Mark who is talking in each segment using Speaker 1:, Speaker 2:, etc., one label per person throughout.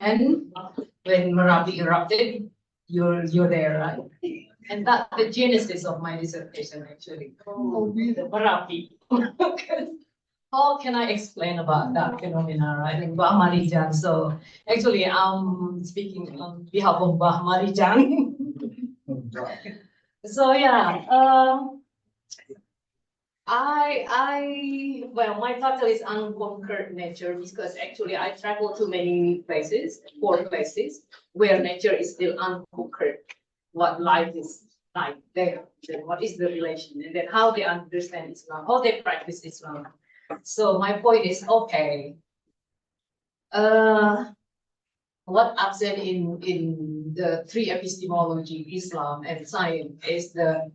Speaker 1: And when Merapi erupted, you're there, right? And that's the genesis of my dissertation, actually. Oh, the Merapi. How can I explain about that phenomena, right? In Bah Marijan. So actually, I'm speaking on behalf of Bah Marijan. So yeah, well, my title is Unconquered Nature because actually I travel to many places, 4 places, where nature is still unconquered. What life is like there, then what is the relation, and then how they understand Islam, how they practice Islam. So my point is, okay, what absent in the 3 epistemology, Islam and science, is the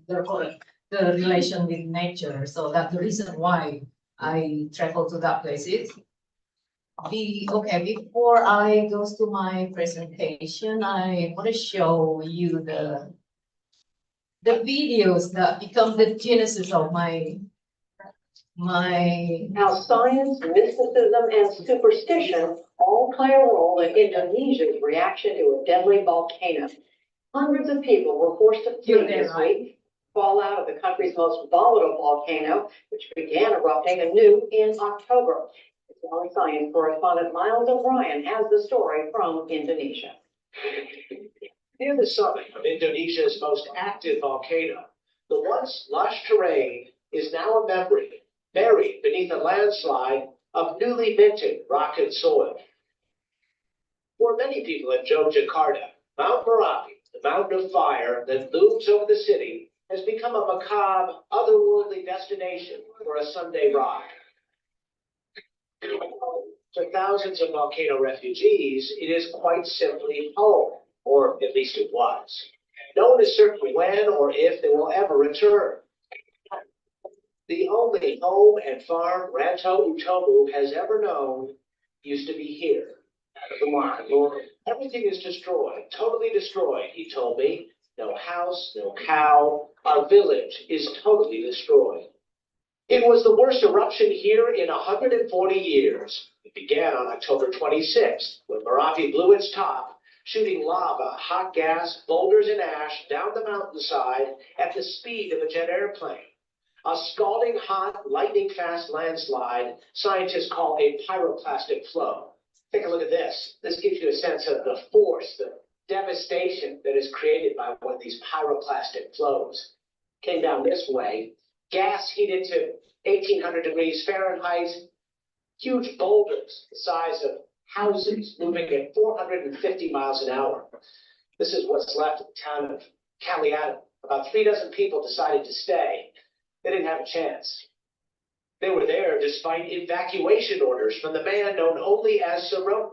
Speaker 1: relation with nature. So that's the reason why I travel to that places. Before I go to my presentation, I want to show you the videos that become the genesis of my
Speaker 2: Now, science, mysticism, and superstition all play a role in Indonesia's reaction to a deadly volcano. Hundreds of people were forced to flee this week, fallout of the country's most volatile volcano, which began erupting anew in October. Islamic science correspondent Miles O'Brien has the story from Indonesia.
Speaker 3: Near the summit of Indonesia's most active volcano, the once lush terrain is now a memory, buried beneath a landslide of newly minted rock and soil. For many people in Yogyakarta, Mount Merapi, the mountain of fire that looms over the city, has become a macabre, otherworldly destination for a Sunday ride. To thousands of volcano refugees, it is quite simply home, or at least it was. No one is certain when or if they will ever return. The only home and farm Ranto Utomo has ever known used to be here. Everything is destroyed, totally destroyed, he told me. No house, no cow. Our village is totally destroyed. It was the worst eruption here in 140 years. It began on October 26th, when Merapi blew its top, shooting lava, hot gas, boulders, and ash down the mountainside at the speed of a jet airplane. A scalding hot, lightning-fast landslide scientists call a pyroclastic flow. Take a look at this. This gives you a sense of the force, the devastation that is created by one of these pyroclastic flows. Came down this way, gas heated to 1800 degrees Fahrenheit, huge boulders the size of houses moving at 450 miles an hour. This is what's left of the town of Caliado. About 3 dozen people decided to stay. They didn't have a chance. They were there despite evacuation orders from the man known only as Saron.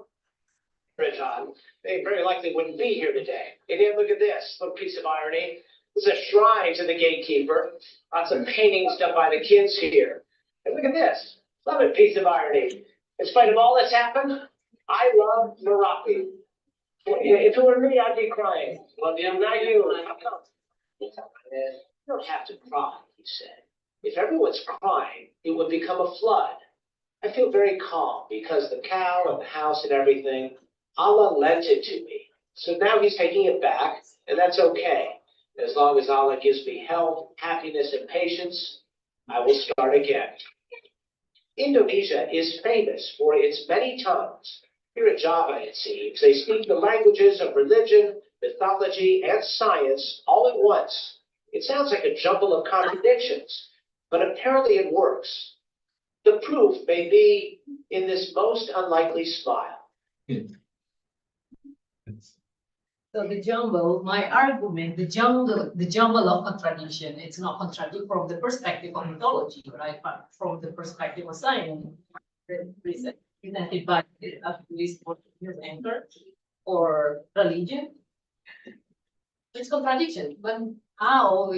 Speaker 3: They very likely wouldn't be here today. And then look at this, little piece of irony. This is a shrine to the gatekeeper. Lots of paintings done by the kids here. And look at this, another piece of irony. In spite of all that's happened, I love Merapi. If it were me, I'd be crying. Well, not you. How come? You don't have to cry, he said. If everyone's crying, it would become a flood. I feel very calm because the cow and the house and everything, Allah lent it to me. So now he's taking it back, and that's okay. As long as Allah gives me health, happiness, and patience, I will start again. Indonesia is famous for its many tongues. Here at Java, it seems, they speak the languages of religion, mythology, and science all at once. It sounds like a jumble of contradictions, but apparently it works. The proof may be in this most unlikely smile.
Speaker 1: So the jumble, my argument, the jumble of contradiction, it's not contradict from the perspective of mythology, right? But from the perspective of science, presented by at least anchor or religion. It's contradiction, but how,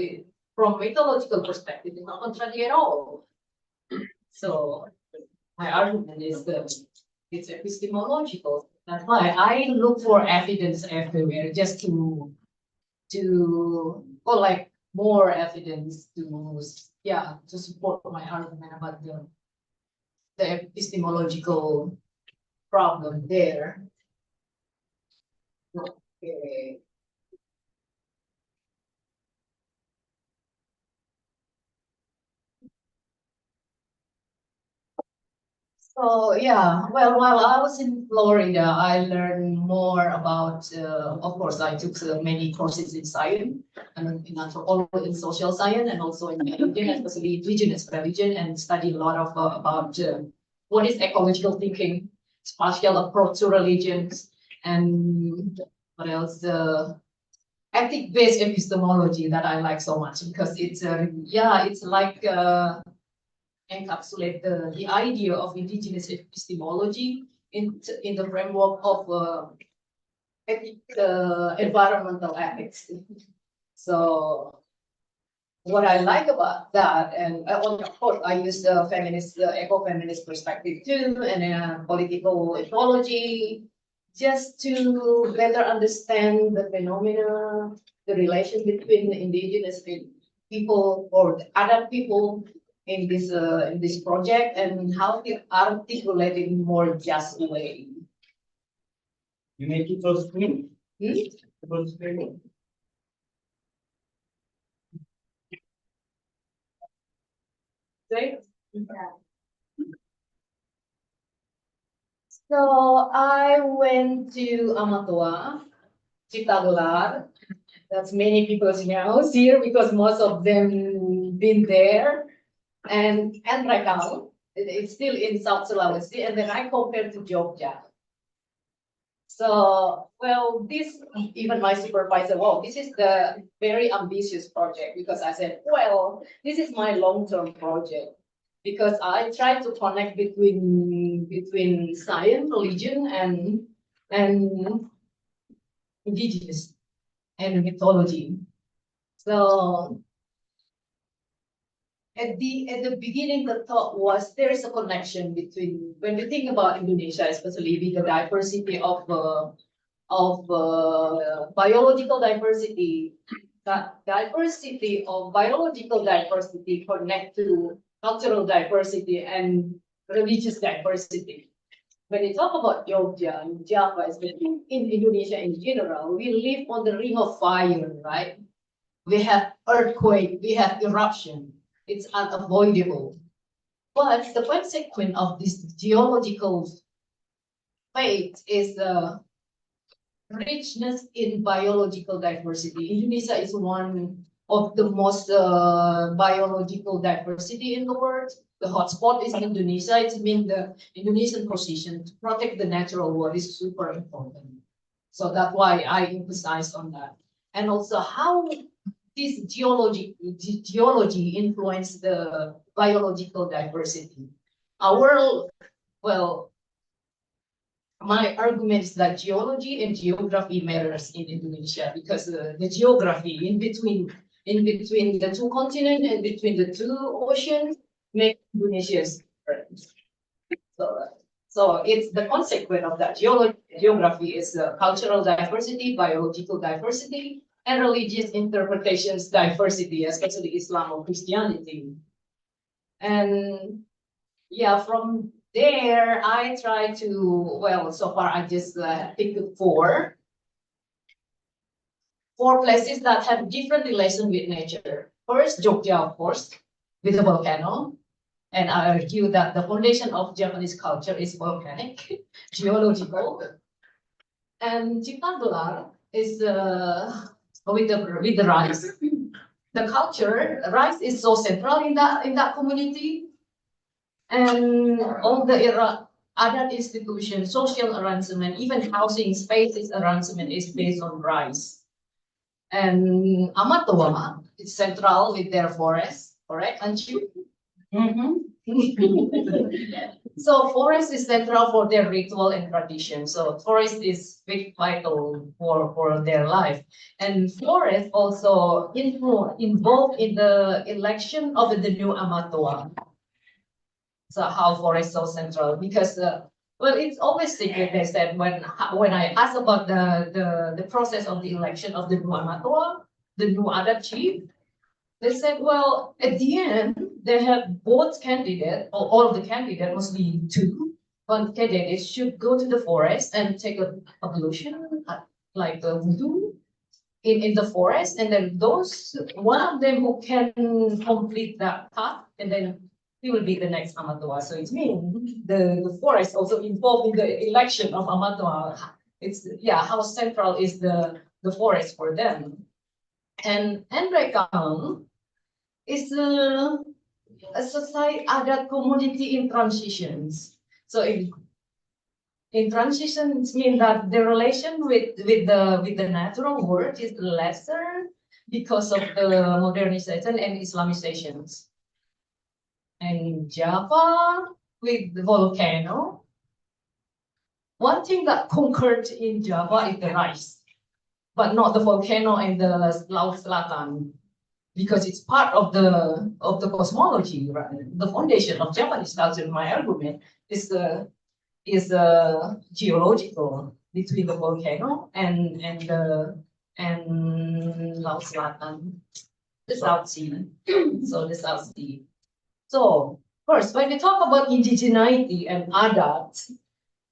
Speaker 1: from mythological perspective, it's not contradict at all. So my argument is that it's epistemological. That's why I look for evidence everywhere, just to collect more evidence to support my argument about the epistemological problem there. Okay. So yeah, well, while I was in Florida, I learned more about, of course, I took many courses in science, and in anthropology, in social science, and also in religion, especially indigenous religion, and studied a lot of about what is ecological thinking, spatial approach to religions, and what else? Ethic-based epistemology that I like so much because it's yeah, it's like encapsulate the idea of indigenous epistemology in the framework of environmental ethics. So what I like about that, and of course I use the feminist, eco-feminist perspective too, and political ecology, just to better understand the phenomena, the relation between the indigenous people or the other people in this project, and how to articulate it in more just way.
Speaker 4: You make it full screen.
Speaker 1: Hmm?
Speaker 4: Full screen.
Speaker 1: Right? So I went to Amatua, Citagelar. That's many people's house here because most of them been there. And Rekal, it's still in South Sulawesi, and then I compared to Jogja. So, well, this, even my supervisor, wow, this is the very ambitious project, because I said, well, this is my long-term project, because I try to connect between science, religion, and indigenous and mythology. So at the beginning, the thought was there is a connection between, when we think about Indonesia, especially with the diversity of biological diversity, that diversity of biological diversity connect to cultural diversity and religious diversity. When we talk about Jogja and Java, especially in Indonesia in general, we live on the ring of fire, right? We have earthquake, we have eruption. It's unavoidable. But the consequence of this geological fate is the richness in biological diversity. Indonesia is one of the most biological diversity in the world. The hotspot is Indonesia. It means the Indonesian position to protect the natural world is super important. So that's why I emphasize on that. And also how this geology influence the biological diversity. Well, my argument is that geology and geography matters in Indonesia, because the geography in between the two continents and between the two oceans make Indonesia different. So it's the consequence of that. Geography is cultural diversity, biological diversity, and religious interpretations diversity, especially Islam or Christianity. And yeah, from there, I try to, well, so far I just picked four places that have different relation with nature. First, Jogja, of course, with the volcano. And I argue that the foundation of Japanese culture is volcanic, geological. And Citagelar is with the rice. The culture, rice is so central in that community. And all the ADAT institutions, social arrangement, even housing spaces arrangement is based on rice. And Amatoa is central with their forest, correct, Anju? So forest is central for their ritual and tradition. So forest is vital for their life. And forest also involved in the election of the new Amatoa. So how forest so central? Because well, it's always secret. They said when I asked about the process of the election of the new Amatoa, the new ADAT chief, they said, well, at the end, they have both candidates, or all of the candidates, mostly two, but candidates should go to the forest and take a pollution, voodoo in the forest, and then one of them who can complete that path, and then he will be the next Amatoa. So it means the forest also involved in the election of Amatoa. How central is the forest for them. And Rekang is a society adat community in transitions. So in transitions mean that the relation with the natural world is lesser because of the modernization and Islamizations. And Java with the volcano. One thing that conquered in Java is the rice, but not the volcano in the Laut Selatan, because it's part of the cosmology, right? The foundation of Japanese culture, my argument, is geological between the volcano and Laut Selatan, the South Sea. So the South Sea. So first, when we talk about indigeneity and ADAT,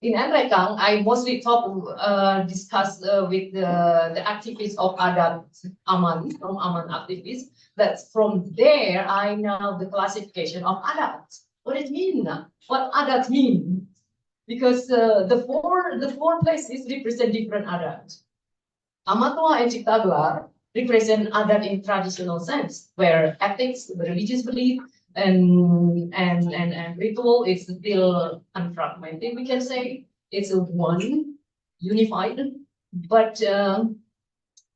Speaker 1: in Rekang, I mostly discuss with the activists of ADAT Aman, from Aman activists. That's from there, I know the classification of ADAT. What it mean? What ADAT mean? Because the four places represent different ADAT. Amatoa and Ciptagelar represent ADAT in traditional sense, where ethics, religious belief, and ritual is still unfragmented. We can say it's a one unified, but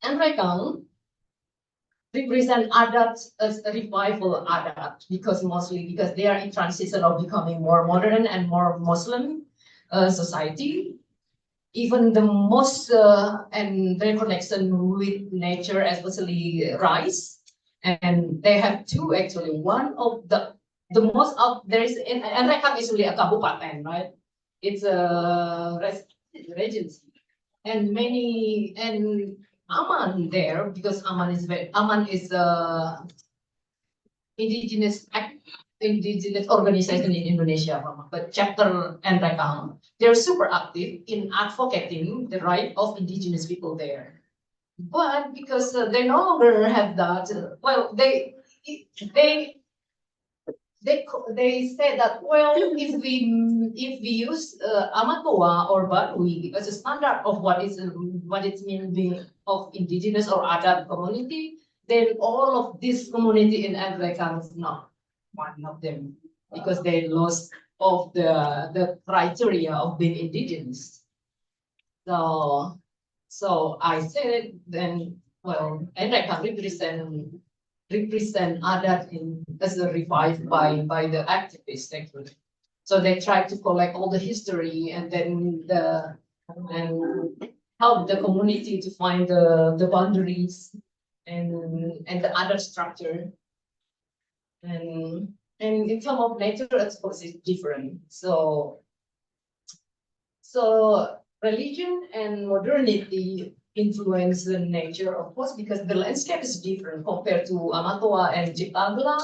Speaker 1: Rekang represent ADAT as a revival ADAT because they are in transition of becoming more modern and more Muslim society. Even the most and their connection with nature, especially rice. And they have two actually. One of the most of there is in Rekang is really a kabupaten, right? It's a regency, and Aman there because Aman is indigenous organization in Indonesia, but chapter and Rekang, they're super active in advocating the right of indigenous people there. But because they no longer have that, they say that if we use Amatoa or Badui as a standard of what it means of indigenous or ADAT community, then all of this community in Rekang is not one of them because they lost of the criteria of being indigenous. So I said then, Rekang represent ADAT as a revived by the activists actually. So they try to collect all the history and then help the community to find the boundaries and the other structure. And in terms of nature, of course, it's different. So religion and modernity influence the nature, of course, because the landscape is different compared to Amatoa and Ciptagelar,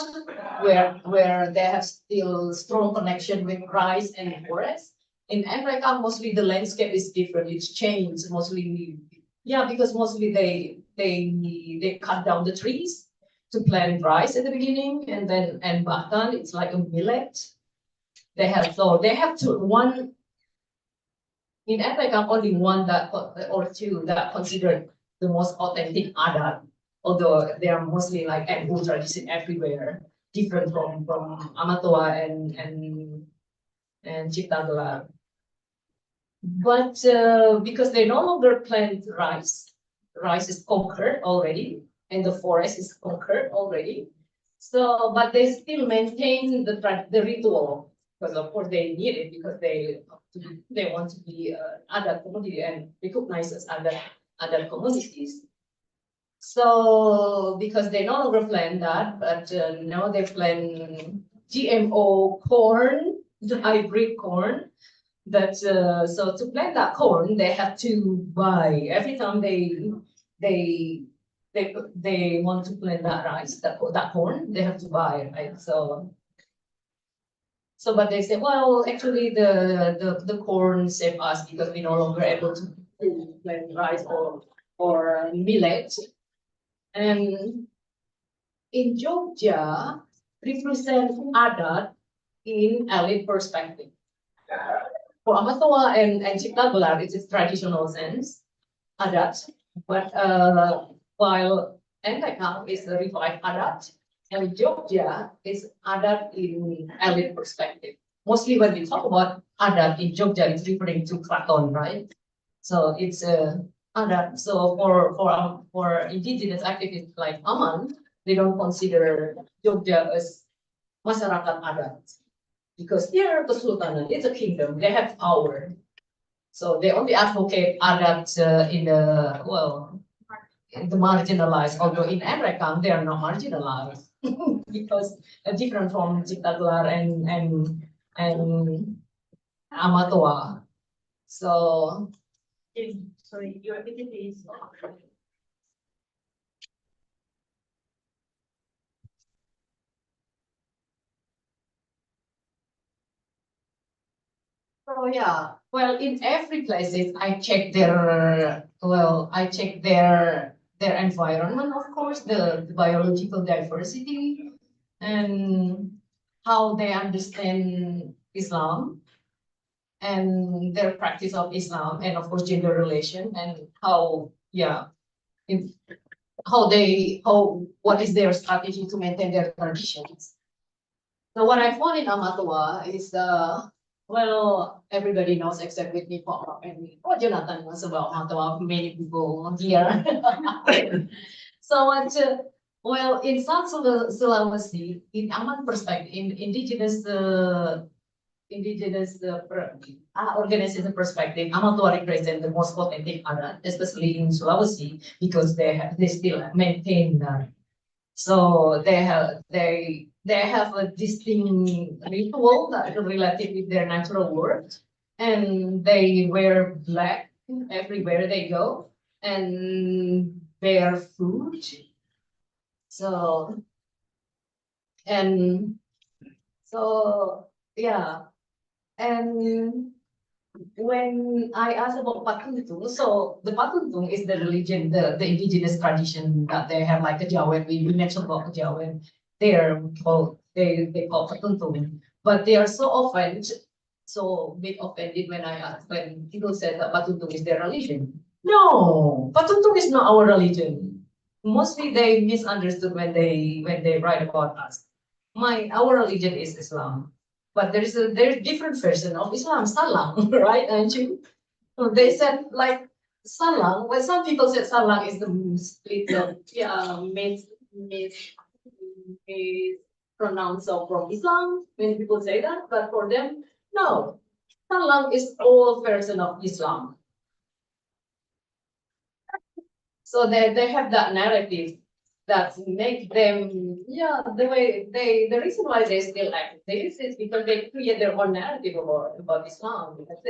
Speaker 1: where they have still strong connection with rice and forest. In Rekang, mostly the landscape is different. It's changed mostly, because mostly they cut down the trees to plant rice at the beginning, and bahkan it's like a millet. They have one. In Africa, only one or two that considered the most authentic ADAT, although they are mostly like Embul tradition everywhere, different from Amatoa and Ciptagelar. But because they no longer plant rice is conquered already, and the forest is conquered already. So, but they still maintain the ritual. Because of course they need it because they want to be other community and recognized as other communities. So because they no longer plant that, but now they plant GMO corn, the hybrid corn. That so to plant that corn, they have to buy every time they want to plant that rice, that corn, they have to buy, right? So, but they say, well, actually, the corn saved us because we're no longer able to like rice or millet. And in Jogja, represent adat in elite perspective. For Amatoa and Cipta it is traditional sense, adat, but while Endekang is the revived adat, and Jogja is adat in elite perspective. Mostly when we talk about adat in Jogja, it's referring to Kraton, right? So it's adat. So for indigenous activists like Aman, they don't consider Jogja as masyarakat adat because they're kesultanan, it's a kingdom, they have power. So they only advocate adat in the marginalized, although in Endekang they are not marginalized because different from Cipta and Amatoa. So sorry, your ability is so yeah, well, in every places I check their environment, of course, the biological diversity and how they understand Islam and their practice of Islam and of course gender relation and how what is their strategy to maintain their traditions. So what I found in Amatoa is everybody knows except with me and Jonathan knows about Amatoa, many people here. So in South Sulawesi, in Aman perspective, in indigenous organization perspective, Amatoa represent the most authentic adat, especially in Sulawesi, because they still maintain that. So they have a distinct ritual that related with their natural world, and they wear black everywhere they go, and bear food. So yeah. And when I asked about Patuntung, so the Patuntung is the religion, the indigenous tradition that they have, like a Jawa. We mentioned about Jawa. They call Patuntung, but they are so bit offended when people said that Patuntung is their religion. No, Patuntung is not our religion. Mostly they misunderstood when they write about us. Our religion is Islam. But there's different version of Islam, Salang, right? Aren't you? So they said like Salang. Well, some people said Salang is the split pronounced from Islam. Many people say that, but for them, no. Salang is all version of Islam. So they have that narrative that make them, the reason why they still act this is because they create their own narrative about Islam. Because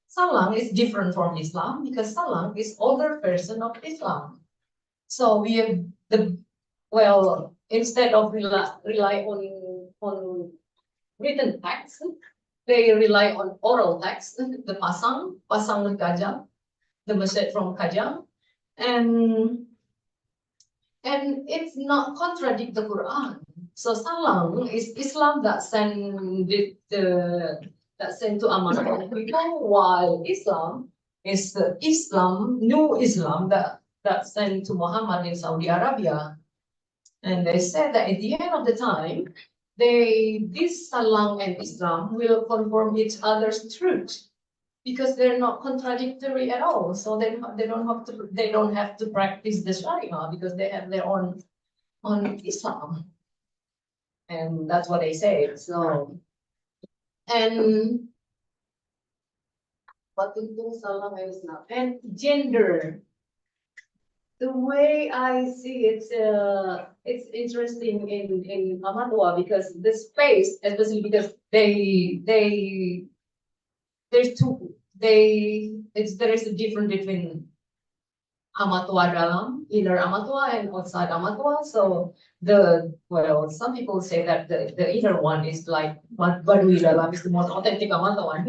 Speaker 1: Salang is different from Islam because Salang is older version of Islam. So we have instead of rely on written text, they rely on oral text, the pasang Kajang, the message from Kajang, and it's not contradict the Quran. So Salang is Islam that sent to Aman people, while Islam is the new Islam that sent to Muhammad in Saudi Arabia. And they said that at the end of the time, this Salang and Islam will confirm each other's truth, because they're not contradictory at all. So they don't have to practice the Sharia because they have their own Islam, and that's what they say. So and and gender. The way I see it, it's interesting in Amatoa because the space, especially because there is a difference between Amatoa dalam, inner Amatoa and outside Amatoa. So some people say that the inner one is like Badui dalam is the most authentic Amatoa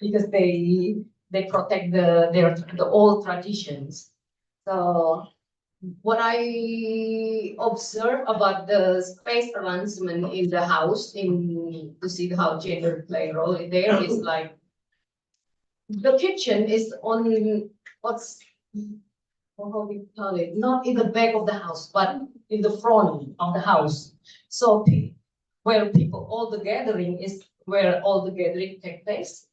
Speaker 1: because they they protect the old traditions. So what I observe about the space arrangement in the house, to see how gender play a role there, is like the kitchen is on what's how we call it, not in the back of the house, but in the front of the house. So where people, all the gathering is where all the gathering take place.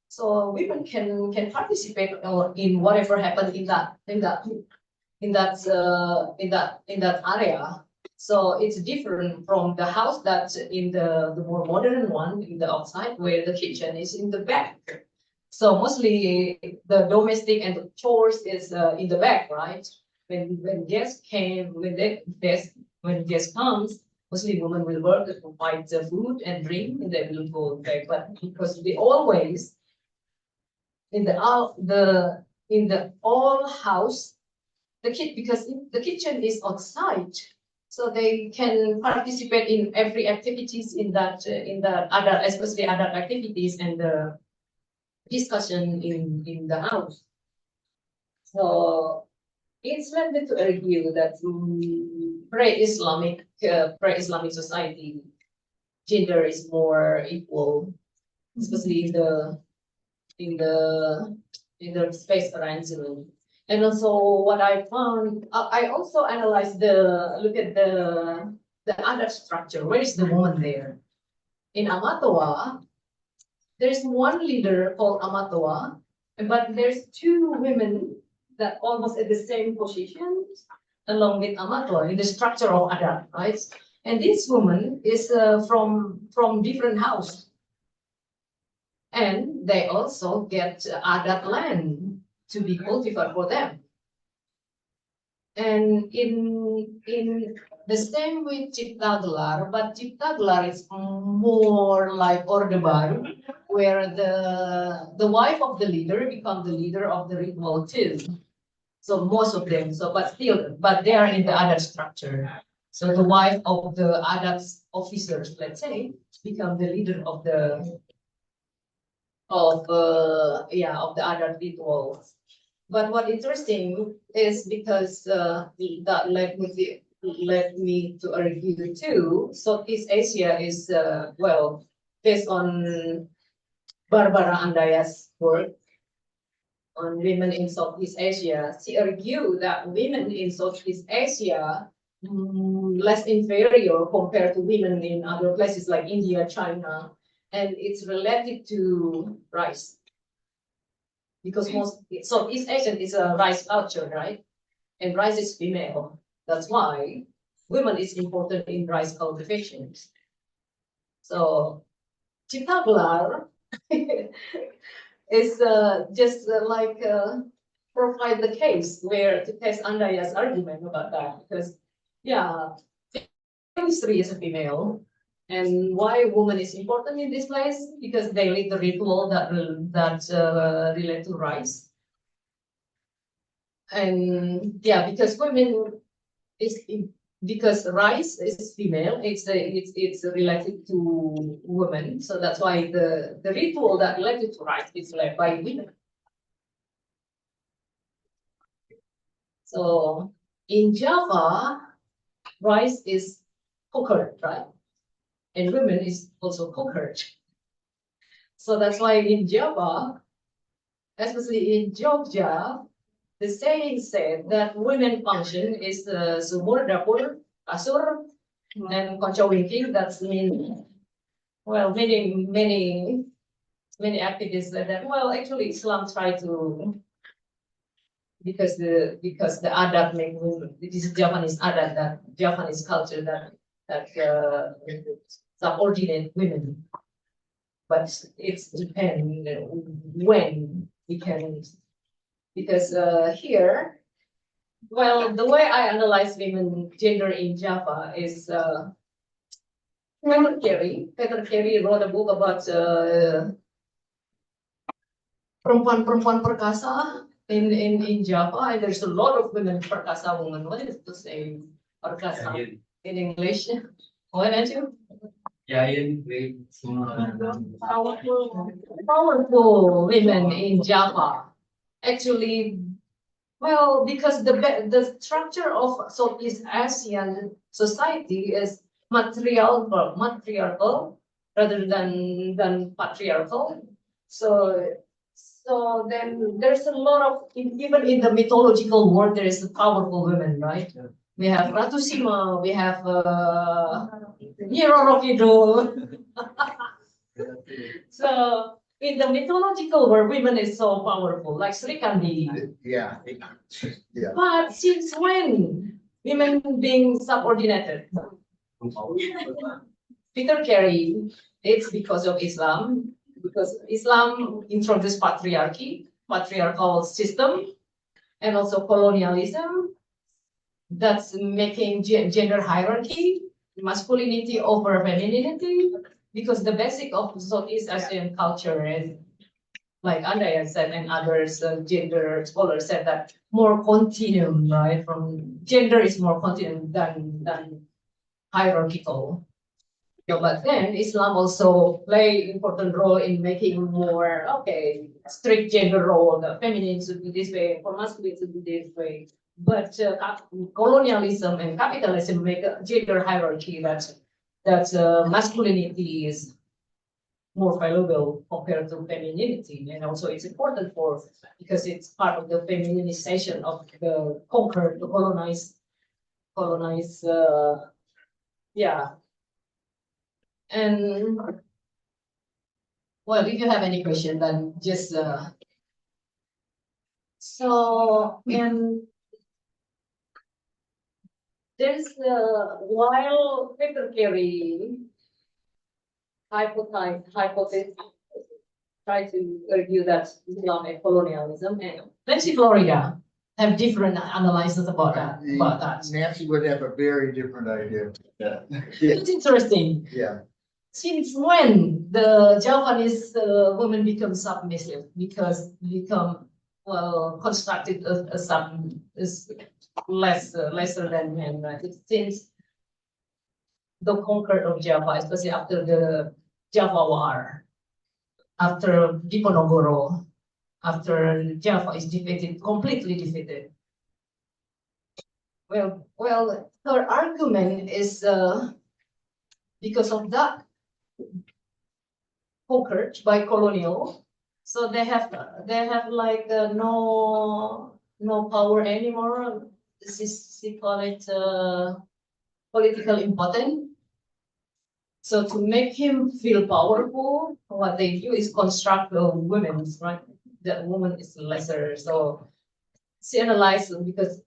Speaker 1: So women can participate in whatever happened in that area. So it's different from the house that's in the more modern one in the outside, where the kitchen is in the back. So mostly the domestic and the chores is in the back, right? When guests came, when guest comes, mostly women will work to provide the food and drink, and they will go back. But because they always in the all house, because the kitchen is outside, so they can participate in every activities in that other, especially other activities and the discussion in the house. So it's led me to argue that pre-Islamic society, gender is more equal, especially in the space arrangement. And also what I found, I also analyzed look at the other structure. Where is the woman there? In Amatoa, there's one leader called Amatoa, but there's two women that almost at the same position along with Amatoa in the structure of ADAT, right? And this woman is from different house. And they also get ADAT land to be cultivated for them. And in the same with Cipta Gelar, but Cipta Gelar is more like Orde Baru, where the wife of the leader becomes the leader of the ritual too. So most of them, but they are in the ADAT structure. So the wife of the ADAT officers, let's say, become the leader of the ADAT rituals. But what interesting is because that led me to argue too. Southeast Asia is based on Barbara Andaya's work on women in Southeast Asia. She argued that women in Southeast Asia less inferior compared to women in other places like India, China, and it's related to rice. Because Southeast Asian is a rice culture, right? And rice is female. That's why women is important in rice cultivation. So Cipta Gelar is just provide the case where to test Andaya's argument about that, because history is a female. And why woman is important in this place? Because they lead the ritual that relate to rice. And because women because rice is female, it's related to women. So that's why the ritual that related to rice is led by women. So in Java, rice is cooked, right? And women is also cooked. So that's why in Java, especially in Jogja, the saying said that women function is sumur, dapur, kasur, and konco-winking. That's many activists said that. Well, actually, Islam tried to, because the adat make women. This is Japanese adat, that Japanese culture that subordinate women. But it's depend when we can, because here, the way I analyze women gender in Java is Peter Carey wrote a book about perempuan-perempuan perkasa in Java, and there's a lot of women perkasa women. What is the same perkasa in English? What did you?
Speaker 4: giant great
Speaker 1: Powerful women in Java. Actually, well, because the structure of Southeast Asian society is matriarchal rather than patriarchal. So then there's a lot of even in the mythological world there is powerful women, right? We have Ratu Sima, we have Nyiro Rokido. So in the mythological world, women is so powerful, like Sri Kandi.
Speaker 5: Yeah. Yeah.
Speaker 1: But since when women being subordinated? Peter Carey, it's because of Islam, because Islam introduced patriarchal system, and also colonialism that's making gender hierarchy, masculinity over femininity, because the basic of Southeast Asian culture is, like Andrea said and others, gender scholars said that more continuum, right? From gender is more continuum than hierarchical. Yeah, but then Islam also play important role in making more strict gender role. The feminine should be this way, for masculine should be this way. But colonialism and capitalism make a gender hierarchy that masculinity is more valuable compared to femininity, and also it's important because it's part of the feminization of the conquered, the colonized, yeah. And well, if you have any question, then just and there's while Peter Carey hypothesis try to argue that Islam and colonialism, and Nancy Florida have different analyses about that.
Speaker 5: Nancy would have a very different idea. Yeah.
Speaker 1: It's interesting.
Speaker 5: Yeah.
Speaker 1: Since when the Javanese women become submissive? Because become constructed as lesser than men, right? Since the conquer of Java, especially after the Java War, after Diponegoro, after Java is defeated, completely defeated. Well, her argument is because of that conquered by colonial, so they have like no power anymore. This is, they call it political impotent. So to make him feel powerful, what they do is construct the women, right? The woman is lesser. So she analyzed because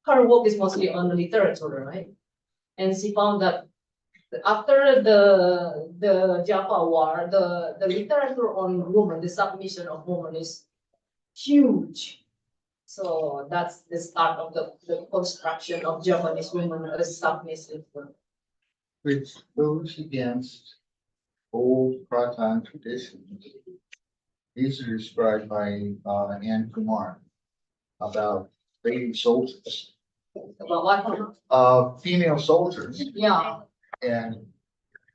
Speaker 1: her work is mostly on the literature, right? And she found that after the Java War, the literature on women, the submission of women is huge. So that's the start of the construction of Japanese women as submissive.
Speaker 5: Which goes against old Pratan traditions. These are described by Ann Kumar about lady soldiers,
Speaker 1: About what?
Speaker 5: female soldiers.
Speaker 1: Yeah.
Speaker 5: And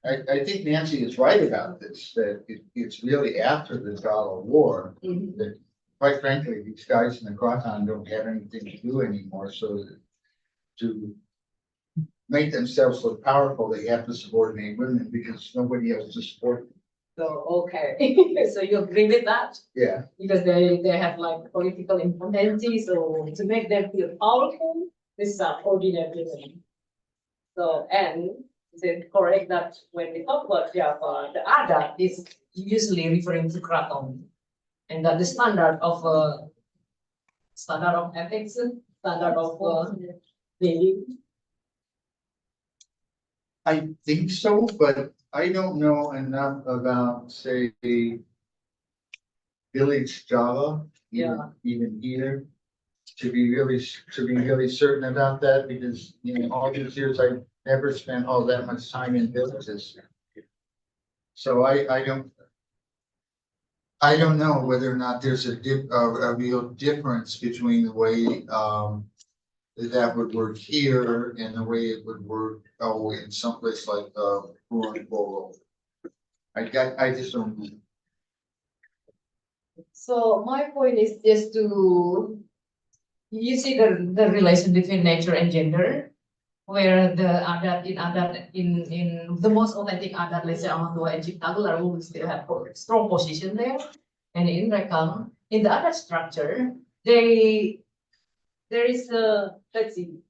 Speaker 5: I think Nancy is right about this, that it's really after the Java War
Speaker 1: Mhm.
Speaker 5: that, quite frankly, these guys in the Kratan don't have anything to do anymore. So to make themselves look powerful, they have to subordinate women because nobody else to support them.
Speaker 1: So okay. So you agree with that?
Speaker 5: Yeah.
Speaker 1: Because they have like political impotency, so to make them feel powerful, this is ordinary women. So, and is it correct that when we talk about Java, the ADAT is usually referring to Kraton, and that the standard of ethics, standard of living.
Speaker 5: I think so, but I don't know enough about, say, village Java, even here, to be really certain about that, because all these years I've never spent all that much time in villages. So I don't know whether or not there's a real difference between the way that would work here and the way it would work, in someplace like, Boro. I just don't. know.
Speaker 1: So my point is just to, you see the relation between nature and gender, where the adat in the most authentic adat, let's say Amatua and Ciptagelar, we still have a strong position there. And in Rekang, in the adat structure, there is a, let's see,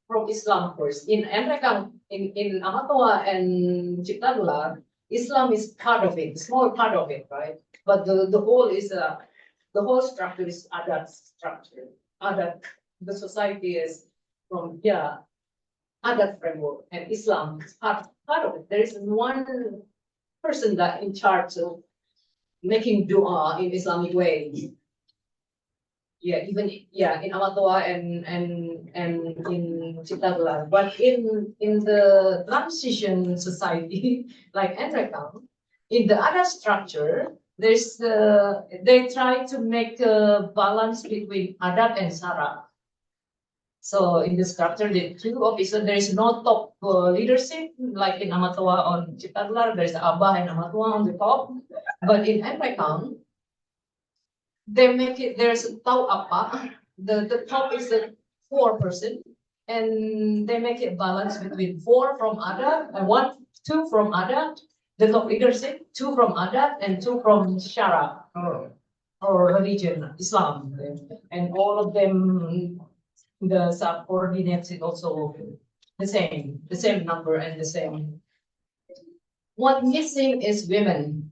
Speaker 1: from Islam first. In Rekang, in Amatua and Ciptagelar, Islam is part of it, small part of it, right? But the whole is the whole structure is adat structure. Adat, the society is from adat framework, and Islam is part of it. There is one person that in charge of making dua in Islamic way. In Amatua and in Ciptagelar. But in the transition society like Enrekang, in the adat structure, there's they try to make a balance between adat and sara. So in the structure, the two officers, there is no top leadership like in Amatua or Ciptagelar. There's Abah and Amatua on the top, but in Enrekang, they make it, there's a tau apa, the top is the 4%, and they make it balance between 4 from adat and 2 from adat, the top leadership, 2 from adat and 2 from shara or religion, Islam, and all of them, the subordinates is also the same number and the same. What missing is women.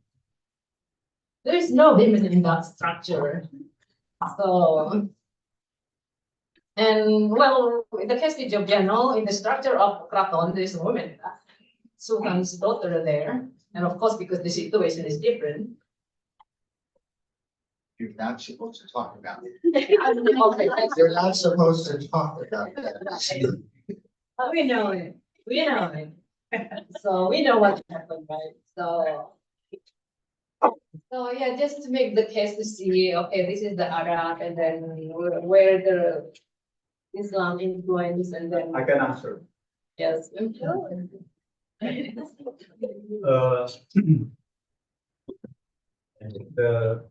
Speaker 1: There is no women in that structure. So, and well, in the case of Jogja, in the structure of Kraton, there is a woman, Sultan's daughter there. And of course, because the situation is different.
Speaker 5: You're not supposed to talk about it.
Speaker 1: Okay,
Speaker 5: You're not supposed to talk about that.
Speaker 1: we know it. So we know what happened, right? So yeah, just to make the case to see, okay, this is the Arab, and then where the Islam influence, and then
Speaker 4: I can answer.
Speaker 1: yes.
Speaker 4: The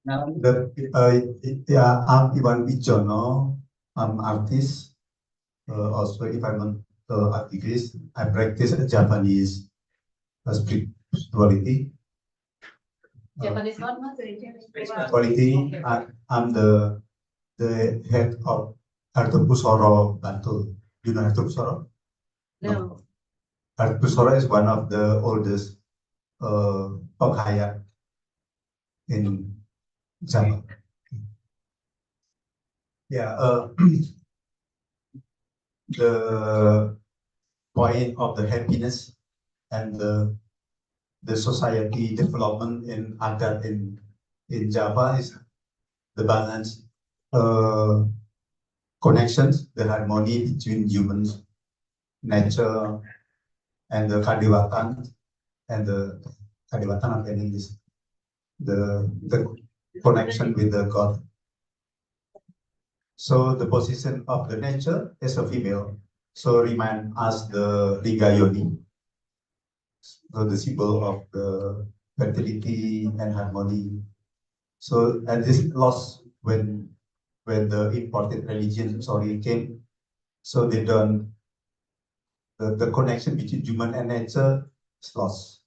Speaker 6: I'm Iwan Wijono. I'm artist. Also, if I'm an activist, I practice Japanese spirituality.
Speaker 1: Japanese what?
Speaker 6: Spirituality. I'm the head of Artopusoro Bantul. You know Artopusoro?
Speaker 1: No.
Speaker 6: Artopusoro is one of the oldest Paghayan in Java. The point of the happiness and the society development in adat in Java is the balance, connections, the harmony between humans, nature, and the kadewatan, and the kadewatan in English, the connection with the God. So the position of the nature as a female, so remind us the Liga Yoni, so the symbol of the fertility and harmony. So, and this lost when the imported religion came. So they don't, the connection between human and nature is lost.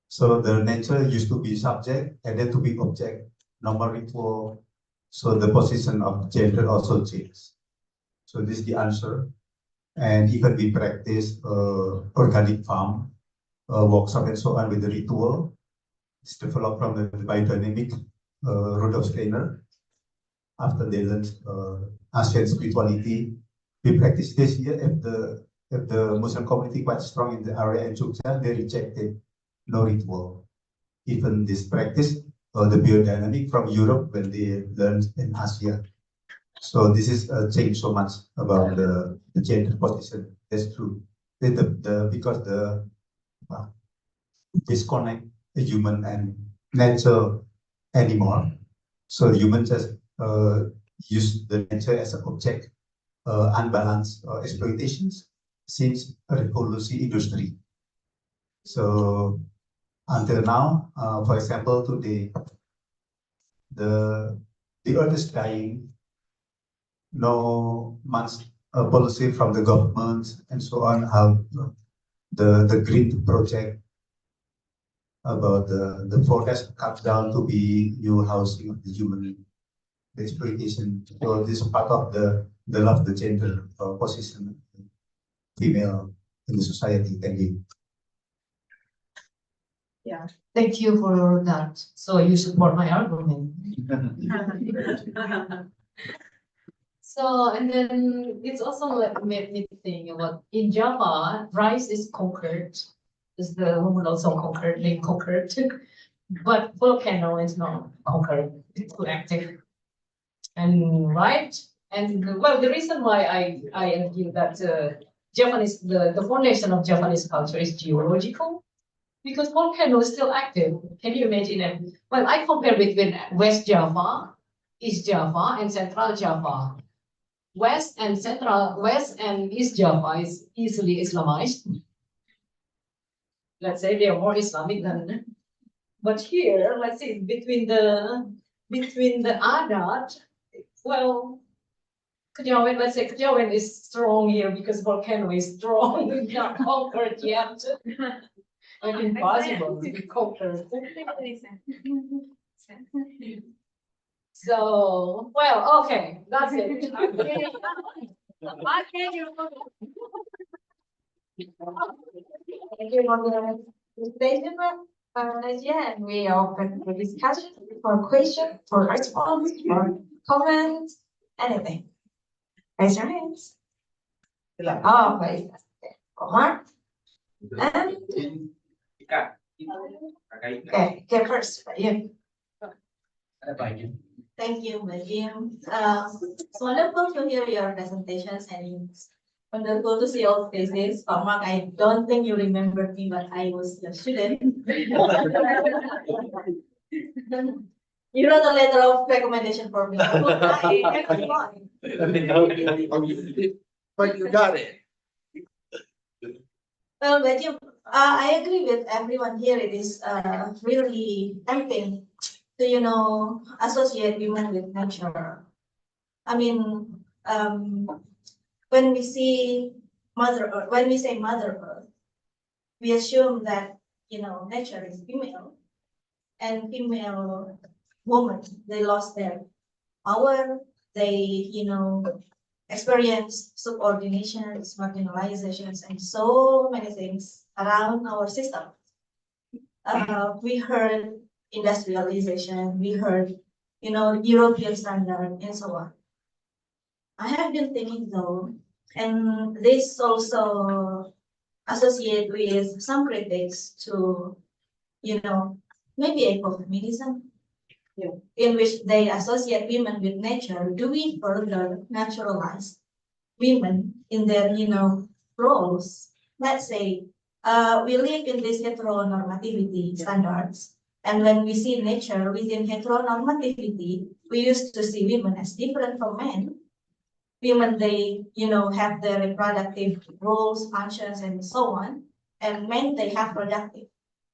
Speaker 6: So the nature used to be subject and then to be object, normal ritual. So the position of gender also changed. So this is the answer. And even we practice organic farm, workshop and so on with the ritual. It's developed from the biodynamic Rudolf Steiner. After they learned Asian spirituality, we practice this here. If the Muslim community quite strong in the area in Jogja, they rejected no ritual. Even this practice, the biodynamic from Europe when they learned in Asia. So this is changed so much about the gender position. That's true. because the uh, disconnect the human and nature anymore. So humans just use the nature as an object, unbalanced exploitations since revolution industry. So until now, for example, today the earth is dying. No much policy from the government and so on. How the green project about the forecast cut down to be new housing of the human exploitation. So this is part of the love the gender position female in the society. Thank you.
Speaker 1: Thank you for that. So you support my argument. So, and then it's also like made me think about in Java, rice is conquered. Is the woman also conquered, being conquered? But volcano is not conquered, it's too active. And right, and well, the reason why I argue that Japanese, the foundation of Japanese culture is geological, because volcano is still active. Can you imagine it? Well, I compare between West Java, East Java, and Central Java. West and East Java is easily Islamized. Let's say they are more Islamic than. But here, let's say between the ADAT, well, Kejawen, let's say Kejawen is strong here because volcano is strong, not conquered yet. And impossible to be conquered. So, well, okay, that's it.
Speaker 7: Thank you for the presentation, Nadia, and we are open for discussion, for question, for response, for comments, anything. Raise your hands. Oh, wait. Omar? And, okay, first, you.
Speaker 8: Thank you, Majim. It's wonderful to hear your presentations and it's wonderful to see all faces. Mark, I don't think you remember me, but I was your student. You wrote a letter of recommendation for me.
Speaker 3: But you got it.
Speaker 8: Well, Majim, I agree with everyone here. It is really tempting to, associate women with nature. I mean, when we see Mother Earth, when we say Mother Earth, we assume that, nature is female and female women, they lost their power, they, experience subordinations, marginalizations, and so many things around our system. We heard industrialization, we heard, European standard and so on. I have been thinking though, and this also associate with some critics to, maybe ecofeminism, in which they associate women with nature. Do we further naturalize women in their, roles? Let's say, we live in this heteronormativity standards. And when we see nature within heteronormativity, we used to see women as different from men. Women, they, have their reproductive roles, functions, and so on. And men, they have productive.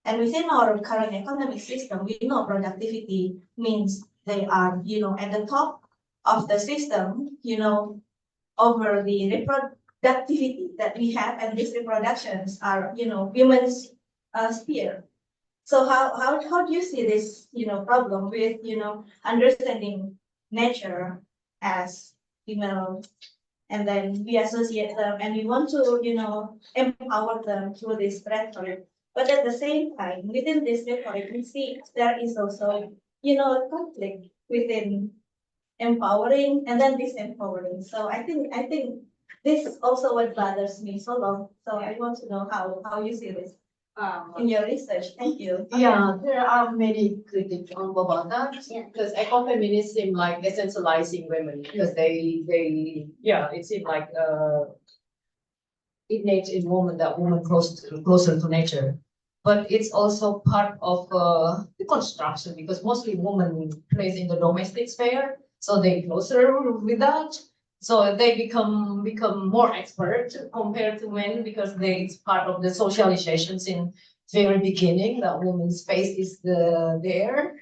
Speaker 8: And within our current economic system, we know productivity means they are, at the top of the system, over the reproductivity that we have, and these reproductions are, women's sphere. So how do you see this, problem with, understanding nature as female, and then we associate them and we want to, empower them through this rhetoric. But at the same time, within this rhetoric, we see there is also, conflict within empowering and then disempowering. So I think this is also what bothers me so long. So I want to know how you see this in your research. Thank you.
Speaker 1: Yeah, there are many critics about that because ecofeminists seem like essentializing women because they it seems like innate in woman, that woman closer to nature. But it's also part of the construction, because mostly women plays in the domestic sphere, so they closer with that. So they become more expert compared to men, because it's part of the socializations in very beginning that woman's space is there.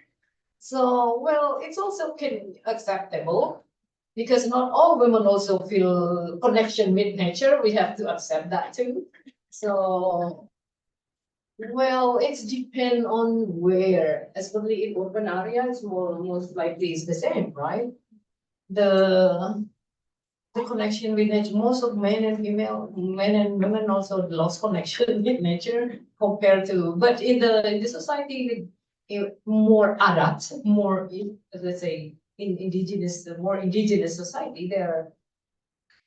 Speaker 1: So well, it's also acceptable, because not all women also feel connection with nature. We have to accept that too. So well, it's depend on where, especially in urban areas, most likely is the same, right? The connection with nature, most of men and women also lost connection with nature compared to, but in the society with more ADAT, more let's say in indigenous, more indigenous society, they're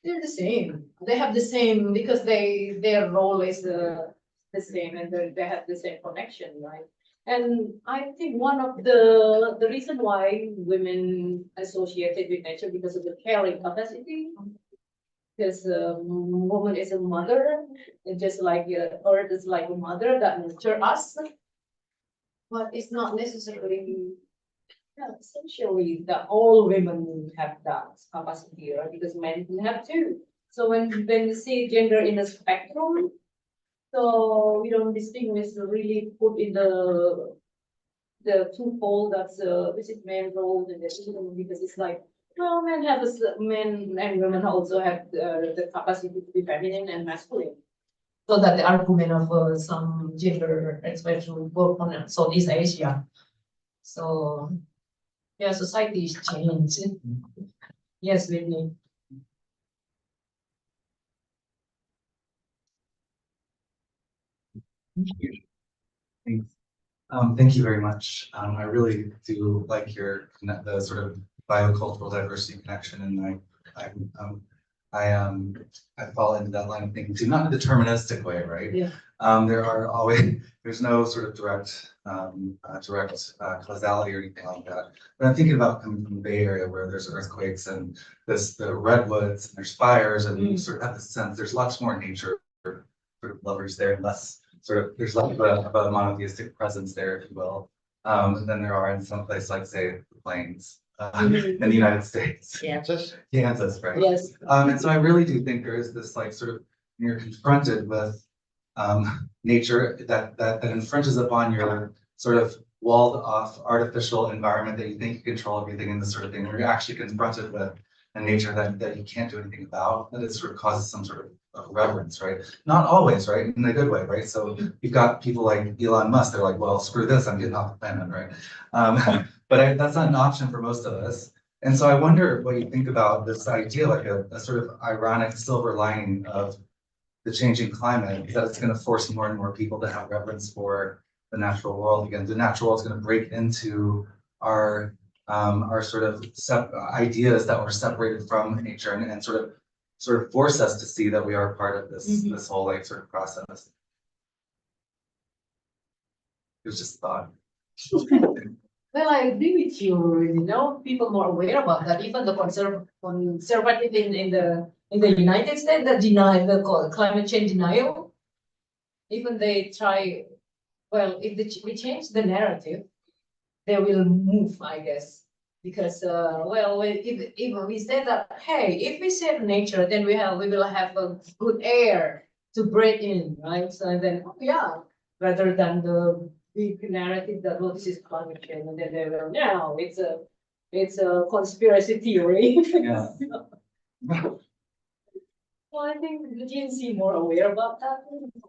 Speaker 1: the same. They have the same, because their role is the same, and they have the same connection, right? And I think one of the reason why women associated with nature, because of the caring capacity, because woman is a mother, and just like earth is like a mother that nurture us, but it's not necessarily, essentially that all women have that capacity, right? Because men can have too. So when you see gender in a spectrum, so we don't distinguish, really put in the twofold, that's which is man role and the, because it's like, well, men and women also have the capacity to be feminine and masculine. So that the argument of some gender, especially both on Southeast Asia. So yeah, society is changing. Yes, Whitney.
Speaker 9: Thanks. Thank you very much. I really do like the sort of biocultural diversity connection, and I fall into that line of thinking too, not in a deterministic way, right?
Speaker 1: Yeah.
Speaker 9: There's no sort of direct causality or anything like that. But I'm thinking about coming from the Bay Area, where there's earthquakes and the redwoods and there's fires, and you sort of have the sense there's lots more nature sort of lovers there, and less there's less of a monotheistic presence there, if you will, than there are in some place like, say, the plains in the United States.
Speaker 5: Kansas?
Speaker 9: Kansas, right?
Speaker 1: Yes.
Speaker 9: And so I really do think there is this, like, sort of, you're confronted with nature that infringes upon your sort of walled off artificial environment that you think you control everything and this sort of thing, where you're actually confronted with a nature that you can't do anything about, that it sort of causes some sort of reverence, right? Not always, right? In a good way, right? So you've got people like Elon Musk, they're like, well, screw this, I'm getting off the planet, right? But that's not an option for most of us. And so I wonder what you think about this idea, like a sort of ironic silver lining of the changing climate, that it's going to force more and more people to have reverence for the natural world again. The natural world is going to break into our sort of ideas that were separated from nature, and sort of force us to see that we are part of this whole, like, sort of process. It was just a thought.
Speaker 1: Well, I agree with you. People more aware about that. Even the conservative in the United States that deny the climate change denial. Even they try. Well, if we change the narrative, they will move, I guess. Because if we say that, hey, if we save nature, then we will have a good air to breathe in, right? So then, rather than the big narrative that this is climate change, and then they will, no, it's a conspiracy theory.
Speaker 9: Yeah.
Speaker 1: Well, I think the GNC more aware about that.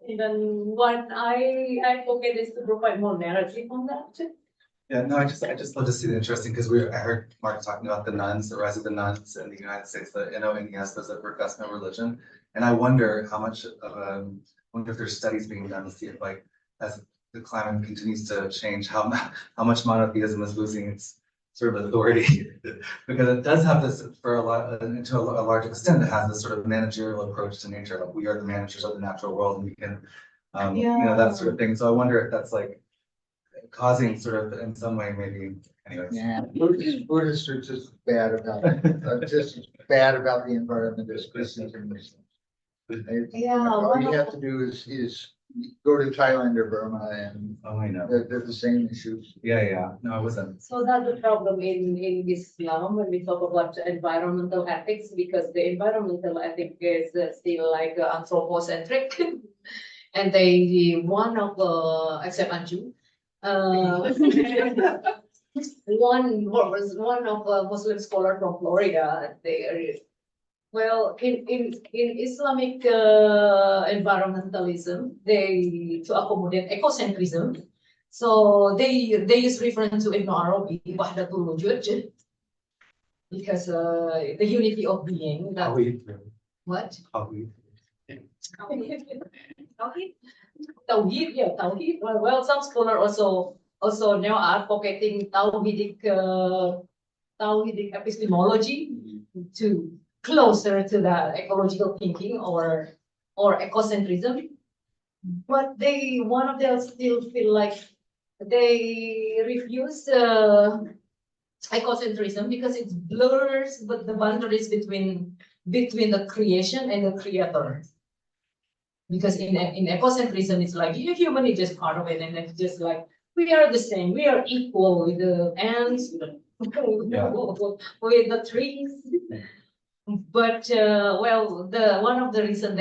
Speaker 1: Even what I forget is to provide more narrative on that.
Speaker 9: Yeah, no, I just love to see the interesting, because I heard Mark talking about the nuns, the rise of the nuns in the United States, the NONES, those that profess no religion. And I wonder how much wonder if there's studies being done to see if, like, as the climate continues to change, how much monotheism is losing its sort of authority. Because it does have this, for a large extent, it has this sort of managerial approach to nature. Like, we are the managers of the natural world, and we can, that sort of thing. So I wonder if that's, like, causing sort of, in some way, maybe, anyways.
Speaker 5: Yeah, Buddhists are just bad about the environment as Christians and Muslims.
Speaker 1: Yeah,
Speaker 5: All
Speaker 1: one
Speaker 5: you
Speaker 1: of
Speaker 5: have to do is go to Thailand or Burma and
Speaker 9: Oh, I know.
Speaker 5: they're the same issues.
Speaker 9: Yeah. No, I wasn't.
Speaker 1: So that's the problem in Islam when we talk about environmental ethics, because the environmental ethic is still like anthropocentric. And they, one of the, except Anju, one of the Muslim scholar from Florida, well, in Islamic environmentalism, they, to accommodate ecocentrism, so they use reference to Ibn Arabi, Wahdatul Wujud, because the unity of being, that, what? Tawhid, yeah, Tawhid. Well, some scholar also now advocating Tawhidic epistemology to closer to the ecological thinking or ecocentrism. But one of them still feel like they refuse ecocentrism because it blurs the boundaries between the creation and the creator. Because in ecocentrism, it's like human is just part of it, and it's just like we are the same, we are equal with the ants, with the trees. But well, one of the reason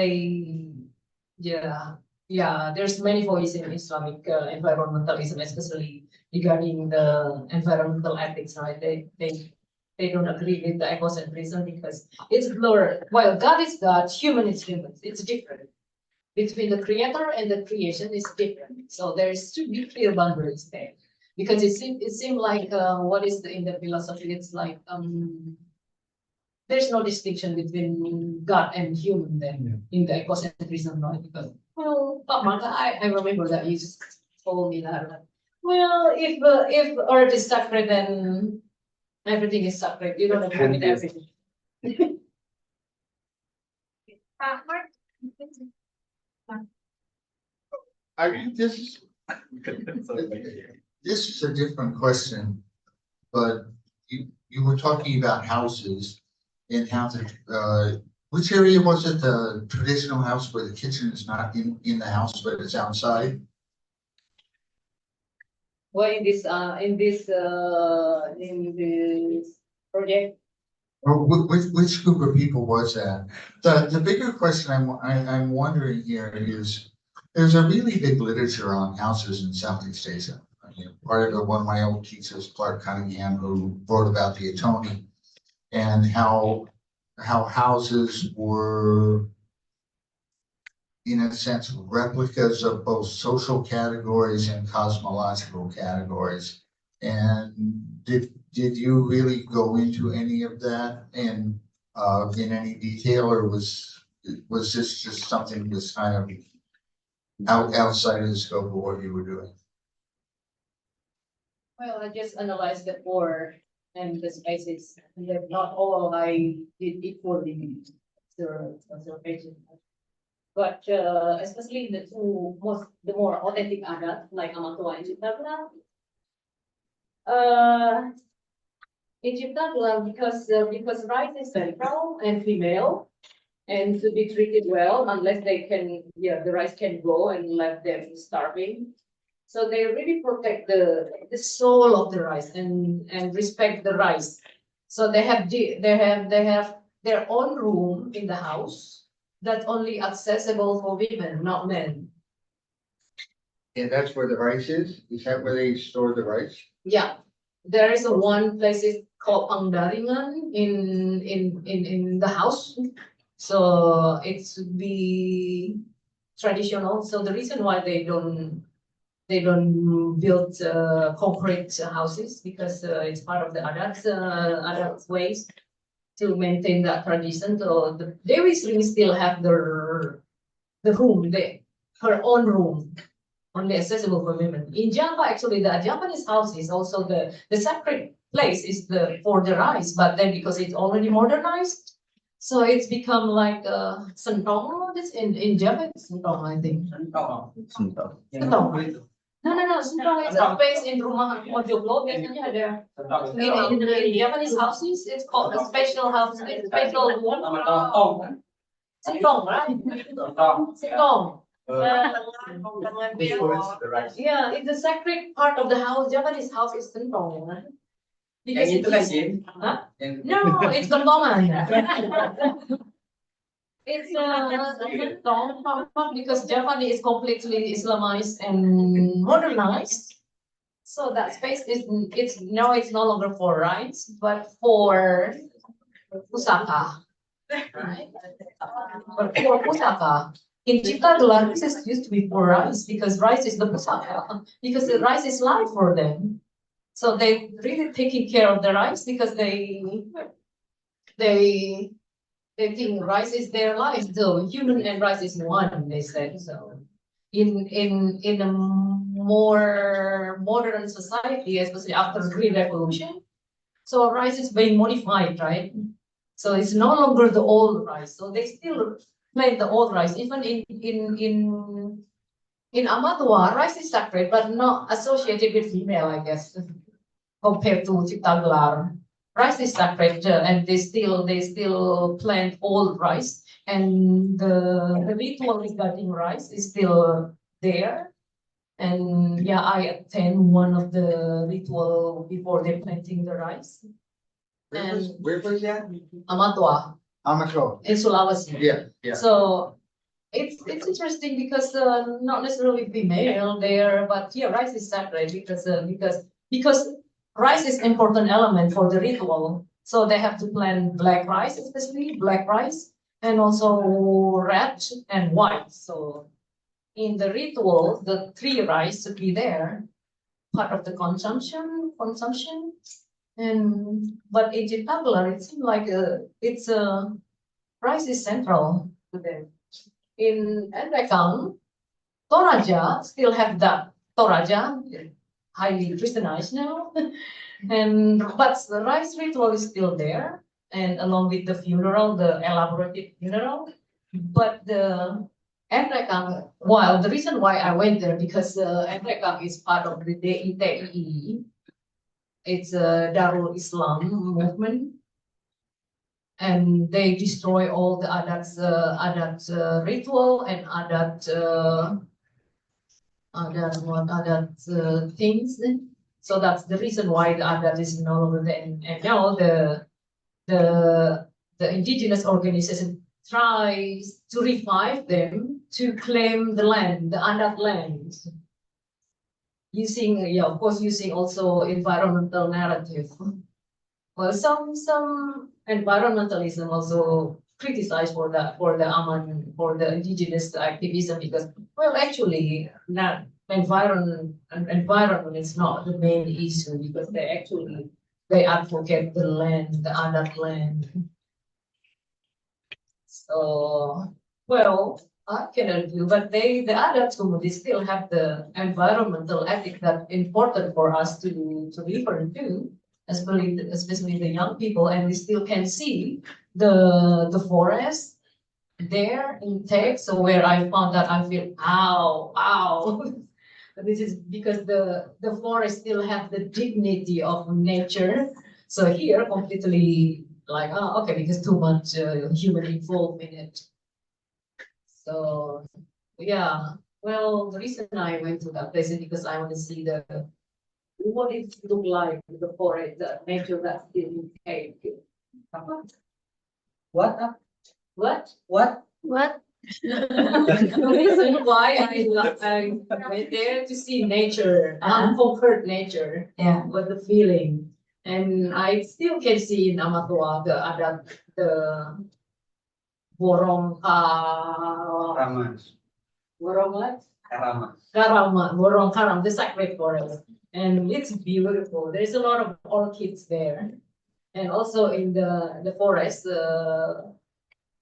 Speaker 1: there's many voices in Islamic environmentalism, especially regarding the environmental ethics, right? They don't agree with the ecocentrism because it's blurred. While God is God, human is human. It's different. Between the creator and the creation is different. So there's to be clear boundaries there. Because it seems like what is in the philosophy, it's like there's no distinction between God and human then in the ecocentrism, right? Because I remember that you just told me that. Well, if Earth is sacred, then everything is sacred. You don't agree with everything.
Speaker 7: Mark?
Speaker 5: This is a different question, but you were talking about houses and how which area was it, the traditional house where the kitchen is not in the house, but it's outside?
Speaker 1: Well, in this project,
Speaker 5: Or which group of people was that? The bigger question I'm wondering here is, there's a really big literature on houses in Southeast Asia. I mean, part of it, one of my old teachers, Clark Cunningham, who wrote about the Etoni and how houses were, in a sense, replicas of both social categories and cosmological categories. And did you really go into any of that and in any detail, or was this just something that's kind of outside of the scope of what you were doing?
Speaker 1: well, I just analyzed the four and the spaces, and that not all I did equally observation. But especially the more authentic adat, like Amatua and Cipta, in Cipta, because rice is central and female, and to be treated well, unless the rice can go and let them starving. So they really protect the soul of the rice and respect the rice. So they have their own room in the house that's only accessible for women, not men.
Speaker 5: And that's where the rice is? Is that where they store the rice?
Speaker 1: Yeah, there is one place called Pangdaringan in the house. So it's be traditional. So the reason why they don't build concrete houses, because it's part of the ADAT ways to maintain that tradition. So the Dewi Sri still have the room, her own room, only accessible for women. In Java, actually, the Japanese house is also the sacred place is for the rice, but then because it's already modernized, so it's become like sentong. This in Java, it's sentong, I think. Sentong. No, sentong is a place in rumah Mojoblo, biasanya ada. In Japanese houses, it's called a special house, a special room. Singkong, right? Singkong.
Speaker 6: Influence the rice.
Speaker 1: Yeah, it's the sacred part of the house. Japanese house is singkong, right? Because
Speaker 4: Yang itu
Speaker 1: it
Speaker 4: kan,
Speaker 1: is-
Speaker 4: Jin?
Speaker 1: Huh?
Speaker 4: Yang
Speaker 1: No, it's kentongan. It's kentong because Japan is completely Islamized and modernized. So that space is it's no longer for rice, but for pusaka. Right? But for pusaka, in Cipta this is used to be for rice because rice is the pusaka, because the rice is life for them. So they really taking care of the rice because they think rice is their life. So human and rice is one, they said. So in a more modern society, especially after the Green Revolution, so rice is being modified, right? So it's no longer the old rice. So they still plant the old rice. Even in Amatua, rice is sacred, but not associated with female, I guess, compared to Cipta. Rice is sacred, and they still plant old rice, and the ritual regarding rice is still there. And yeah, I attend one of the ritual before they planting the rice.
Speaker 5: Where was that?
Speaker 1: Amatua
Speaker 5: Amato.
Speaker 1: in Sulawesi.
Speaker 5: Yeah, yeah.
Speaker 1: So it's interesting because not necessarily female there, but yeah, rice is sacred because rice is important element for the ritual. So they have to plant black rice, especially black rice, and also red and white. So in the ritual, the three rice should be there, part of the consumption. And but in Cipta, it seems like rice is central to them. In Endrekang, Toraja still have that Toraja, highly Christianized now, but the rice ritual is still there, and along with the funeral, the elaborated funeral. But the Endrekang, well, the reason why I went there because Endrekang is part of the DITI. It's a Darul Islam movement, and they destroy all the adat ritual and adat things. So that's the reason why the adat is no longer there. And now the indigenous organization tries to revive them to claim the land, the adat land. Using, yeah, of course, using also environmental narrative. Well, some environmentalism also criticized for the indigenous activism because, well, actually, not environment is not the main issue because they advocate the land, the adat land. So, well, I can argue, but the adat community still have the environmental ethic that's important for us to refer to, especially the young people, and we still can see the forest there intact. So where I found that I feel, ow. This is because the forest still have the dignity of nature. So here completely like, okay, because too much human involvement in it. So yeah, well, the reason I went to that place is because I want to see what it look like, the forest, the nature that's still intact.
Speaker 4: What?
Speaker 1: The reason why I went there to see nature, unconquered nature,
Speaker 7: Yeah.
Speaker 1: was the feeling. And I still can see in Amatua the borong
Speaker 4: Ramas.
Speaker 1: borong what?
Speaker 4: Ramas.
Speaker 1: Borong karam, the sacred forest. And it's beautiful. There's a lot of orchids there. And also in the forest,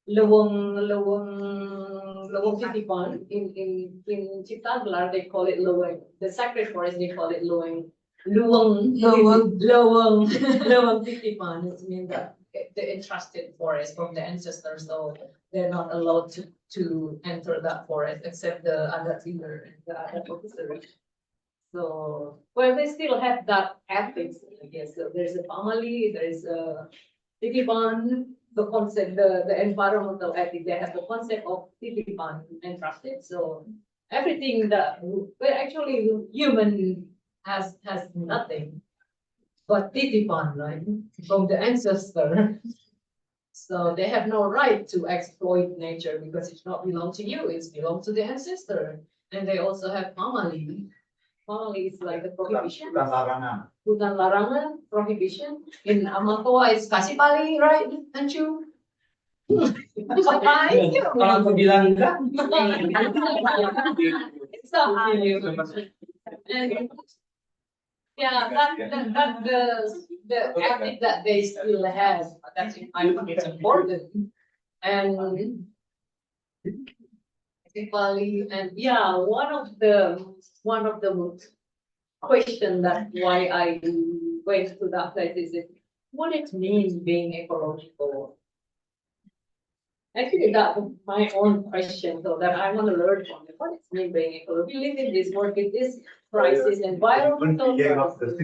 Speaker 1: Leweng Titipan in Cipta they call it Leweng. The sacred forest they call it Leweng Titipan. It means that the entrusted forest from the ancestors, so they're not allowed to enter that forest except the adat leader and the adat officer. So, well, they still have that ethics, I guess. So there's a family, there's a Titipan, the concept, the environmental ethics, they have the concept of titipan and trusted. So everything that, well, actually human has nothing but titipan, right? From the ancestor. So they have no right to exploit nature because it's not belong to you, it's belong to the ancestor. And they also have family. Family is like the prohibition. Hutan larangan, prohibition. In Amatoa, it's kasih pali, right? And you?
Speaker 4: Kalau aku bilang enggak,
Speaker 1: It's so high. And yeah, that the ethic that they still have, that's I think it's important. And Bali, and yeah, one of the question that why I went to that place is it, what it means being ecological. Actually, that was my own question, so that I want to learn from it. What it means being ecological? We live in this world, in this crisis, environmental crisis.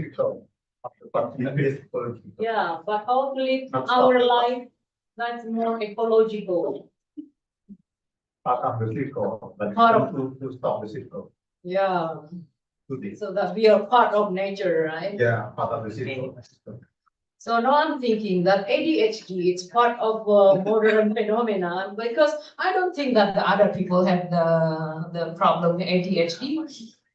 Speaker 1: Yeah, but how to live our life that's more ecological.
Speaker 6: Part of the circle, but
Speaker 1: Part of-
Speaker 6: to stop the circle.
Speaker 1: Yeah,
Speaker 6: To this.
Speaker 1: so that we are part of nature, right?
Speaker 6: Yeah, part of the circle.
Speaker 1: So now I'm thinking that ADHD is part of modern phenomena because I don't think that the other people have the problem with ADHD.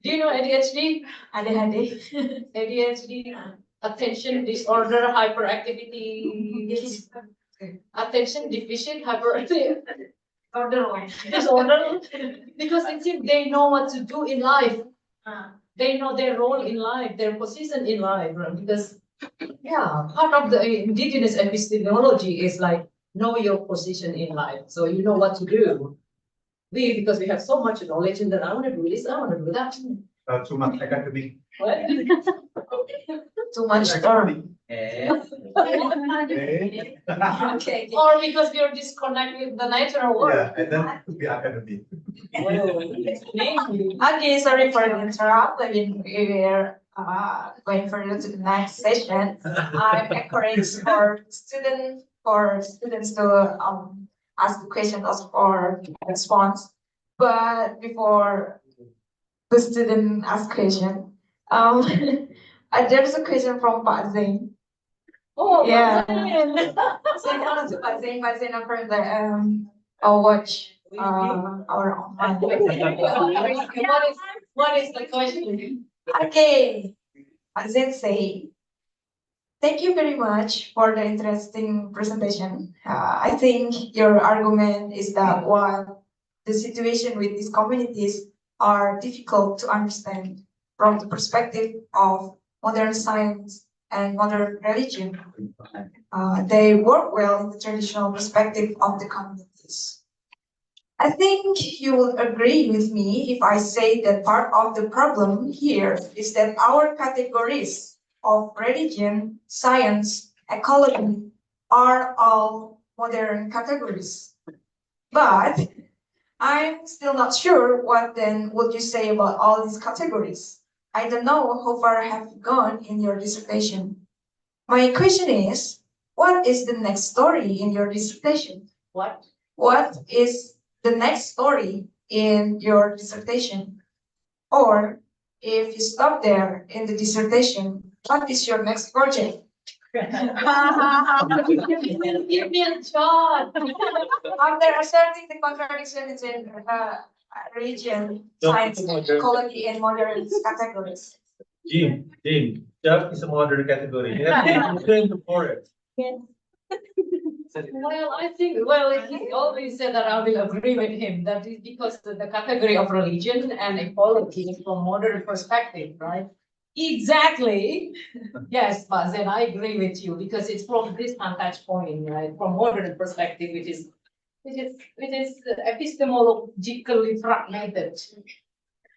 Speaker 1: Do you know ADHD?
Speaker 7: Adik-adik.
Speaker 1: ADHD, attention disorder, hyperactivity,
Speaker 7: Yes.
Speaker 1: attention deficit, hyperactivity. Disorder, because it seems they know what to do in life. They know their role in life, their position in life, right? Because yeah, part of the indigenous epistemology is like know your position in life, so you know what to do. Because we have so much knowledge, and then I want to do this, I want to do that.
Speaker 6: Too much academic.
Speaker 1: What?
Speaker 7: Too much term.
Speaker 6: Okay.
Speaker 1: Or because we are disconnected with the natural world.
Speaker 6: Yeah, and then to be academic.
Speaker 1: Maybe.
Speaker 7: Okay, sorry for the interrupt. I mean, we're going further to the next session. I'm encouraged for students to ask the question, also for response. But before the student ask question, there's a question from Pak Zain.
Speaker 1: Oh,
Speaker 7: Yeah.
Speaker 1: yeah.
Speaker 7: Say hello to Pak Zain. Pak Zain, I'll watch our online.
Speaker 1: What is the question?
Speaker 7: Okay, as it say, thank you very much for the interesting presentation. I think your argument is that while the situation with these communities are difficult to understand from the perspective of modern science and modern religion, they work well in the traditional perspective of the communities. I think you will agree with me if I say that part of the problem here is that our categories of religion, science, ecology are all modern categories. But I'm still not sure what then would you say about all these categories. I don't know how far have you gone in your dissertation. My question is, what is the next story in your dissertation?
Speaker 1: What?
Speaker 7: What is the next story in your dissertation? Or if you stop there in the dissertation, what is your next project?
Speaker 1: Give me a job.
Speaker 7: After asserting the contradictions in religion, science, ecology, and modern categories.
Speaker 6: Jim, just is a modern category. You have to look into for it.
Speaker 1: Well, I think, he always said that I will agree with him, that is because the category of religion and ecology from modern perspective, right? Exactly. Yes, but then I agree with you because it's from this vantage point, right? From modern perspective, which is epistemologically fragmented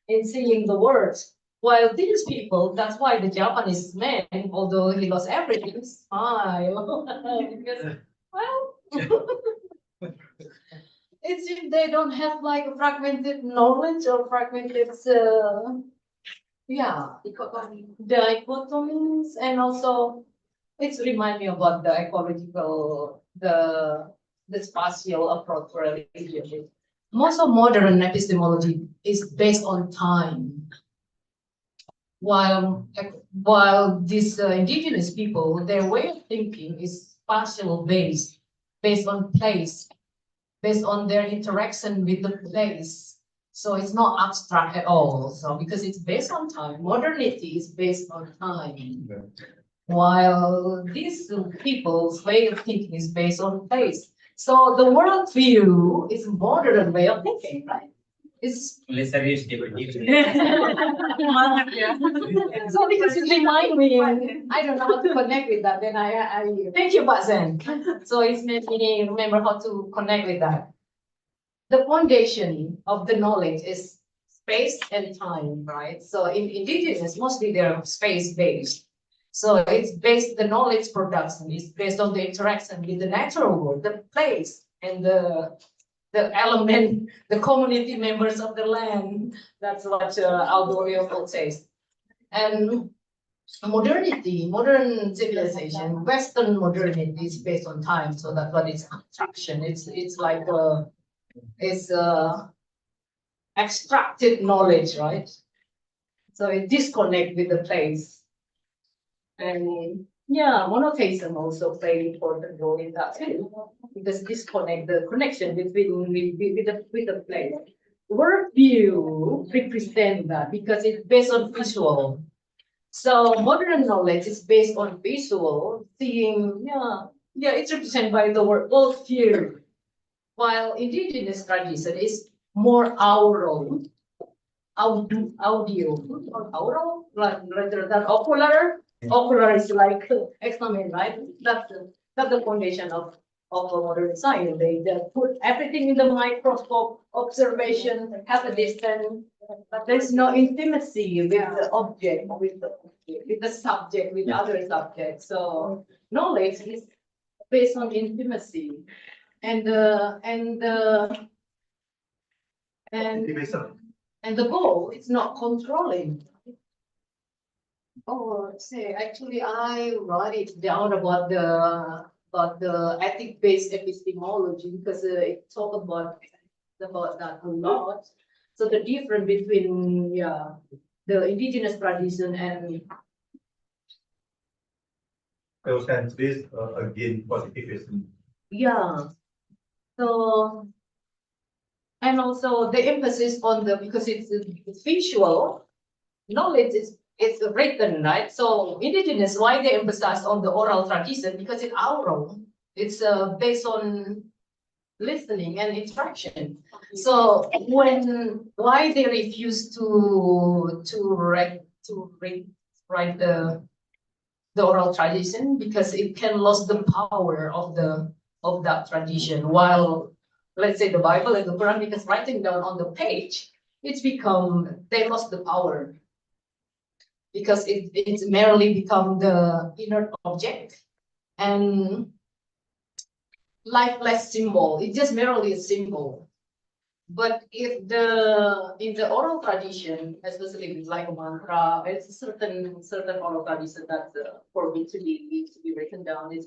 Speaker 1: in seeing the words. While these people, that's why the Japanese man, although he lost everything, smile. Because, well, it's if they don't have like a fragmented knowledge or fragmented, yeah, dichotomies, and also It's remind me about the ecological, the spatial approach for religion. Most of modern epistemology is based on time. While these indigenous people, their way of thinking is spatial based on place, based on their interaction with the place. So it's not abstract at all. So because it's based on time, modernity is based on time. While these people's way of thinking is based on place. So the worldview is modern way of thinking, right? It's
Speaker 4: Serius tiba-tiba.
Speaker 1: so because it remind me, I don't know how to connect with that. Then I thank you, Pak Zen. So it's made me remember how to connect with that. The foundation of the knowledge is space and time, right? So in indigenous, mostly they're space-based. So it's based, the knowledge production is based on the interaction with the natural world, the place, and the element, the community members of the land. That's what Aldo Leopold says. And modernity, modern civilization, Western modernity is based on time. So that's what it's abstraction. It's like it's extracted knowledge, right? So it disconnect with the place. And yeah, monotheism also play an important role in that too, because disconnect the connection between with the place. Worldview represent that because it's based on visual. So modern knowledge is based on visual, seeing, it's represented by the word worldview. While indigenous tradition is more aural, audio, aural, rather than ocular. Ocular is like examine, right? That's the foundation of modern science. They put everything in the microscope, observation, have a distance, but there's no intimacy with the object, with the subject, with other subjects. So knowledge is based on intimacy, and the goal is not controlling. Oh, say actually, I write it down about the ethic-based epistemology because it talk about that a lot. So the difference between the indigenous tradition and
Speaker 6: Evidence-based again positivism.
Speaker 1: So and also the emphasis on because it's visual knowledge is. It's written, right? So indigenous, why they emphasize on the oral tradition? Because it's oral. It's based on listening and interaction. So why they refuse to write the oral tradition? Because it can lose the power of that tradition. While let's say the Bible and the Quran, because writing down on the page, they lost the power. Because it's merely become the inert object and lifeless symbol. It's just merely a symbol. But if in the oral tradition, especially with like a mantra, it's a certain oral tradition that for me to be written down. It's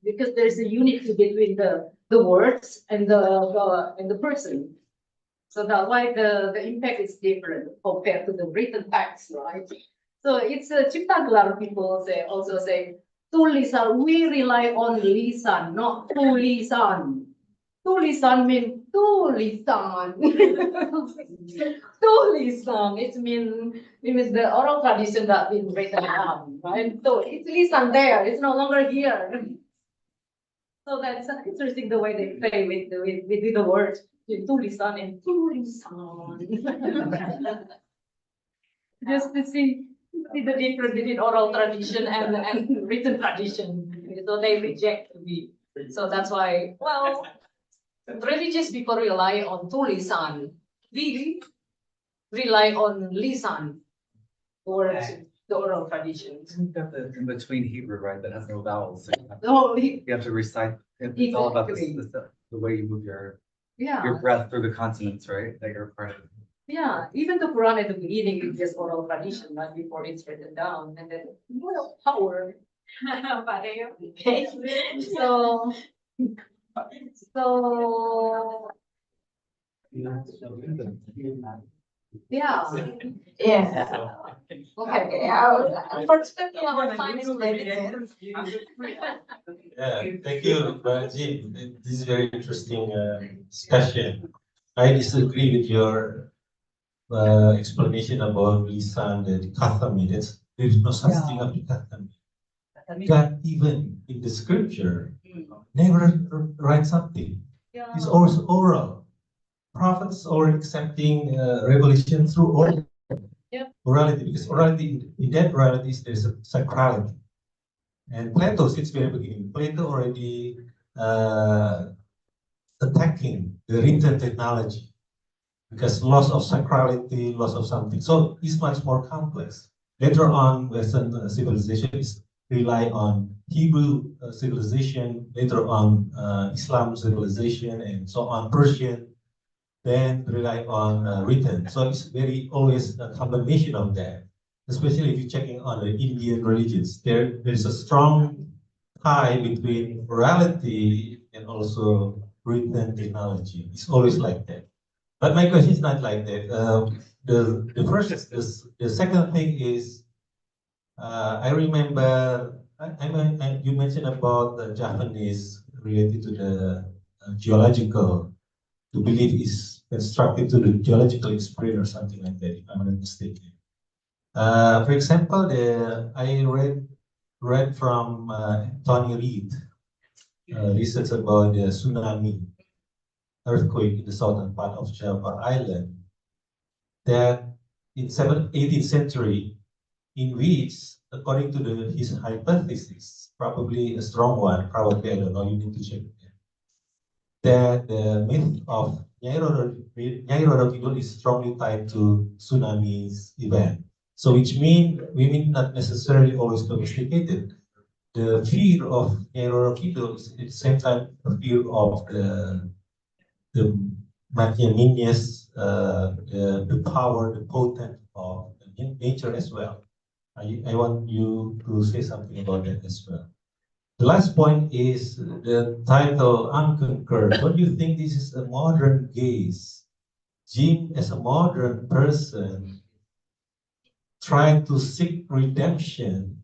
Speaker 1: because there's a unity between the words and the person. So that's why the impact is different compared to the written text, right? So it's Cipta Gelar people also say tulisan. We rely on lisan, not tulisan. Tulisan means tulisan. Tulisan. It means the oral tradition that been written down, right? So it's lisan there. It's no longer here. So that's interesting the way they play with the words. Tulisan and tulisan. Just to see the difference between oral tradition and written tradition. So they reject me. So that's why, well, religious people rely on tulisan. We rely on lisan or the oral traditions.
Speaker 9: In between Hebrew, right? That has no vowels.
Speaker 1: So
Speaker 9: you have to recite. It's all about the way you move your breath through the consonants, right? That you're part of.
Speaker 1: Yeah, even the Quran at the beginning is just oral tradition, right, before it's written down, and then, well, power. Okay, so, so, yeah,
Speaker 7: Yeah.
Speaker 1: okay.
Speaker 7: Okay, unfortunately, our time is limited.
Speaker 10: Yeah, thank you, Jim. This is very interesting discussion. I disagree with your explanation about Lisa and the dichotomy. There's no such thing as dichotomy. God, even in the scripture, never write something. It's always oral. Prophets are accepting revelation through oral orality, because orality, in that orality, there's a sacrality. And Plato, since very beginning, Plato already attacking the written technology, because loss of sacrality, loss of something. So it's much more complex. Later on, Western civilizations rely on Hebrew civilization, later on Islam civilization, and so on, Persian, then rely on written. So it's very always a combination of that. Especially if you're checking on the Indian religions, there's a strong tie between morality and also written technology. It's always like that. But my question is not like that. The second thing is, I remember you mentioned about the Japanese related to the geological, to believe is constructed to the geological experience or something like that, if I'm not mistaken. For example, I read from Tony Reed, research about the tsunami earthquake in the southern part of Java Island, that in 18th century, in which, according to his hypothesis, probably a strong one, probably, I don't know, you need to check it, that the myth of Nyai Roro Kidul is strongly tied to tsunami's event. So which mean women not necessarily always domesticated. The fear of Nyai Roro Kidul is at the same time a fear of the magnanimous, the power, the potent of nature as well. I want you to say something about that as well. The last point is the title Unconquered. Don't you think this is a modern gaze? Jim, as a modern person, trying to seek redemption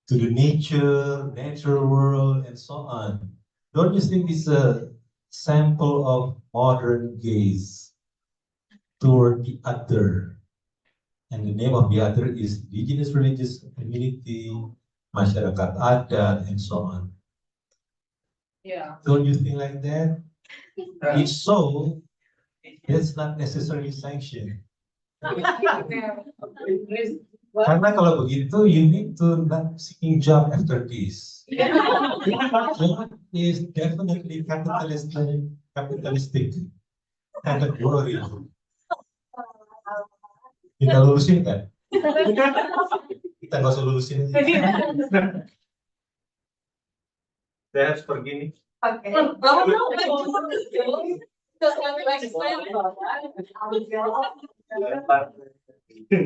Speaker 10: to the natural world, and so on. Don't you think it's a sample of modern gaze toward the other? And the name of the other is indigenous religious community, masyarakat adat, and so on.
Speaker 1: Yeah.
Speaker 10: Don't you think like that? If so, that's not necessarily sanctioned. Karena kalau begitu, you need to not seeking job after this. Job is definitely capitalistic category. Kita lulusin kan? Kita nggak usah lulusin. Saya harus pergi nih.
Speaker 7: Okay.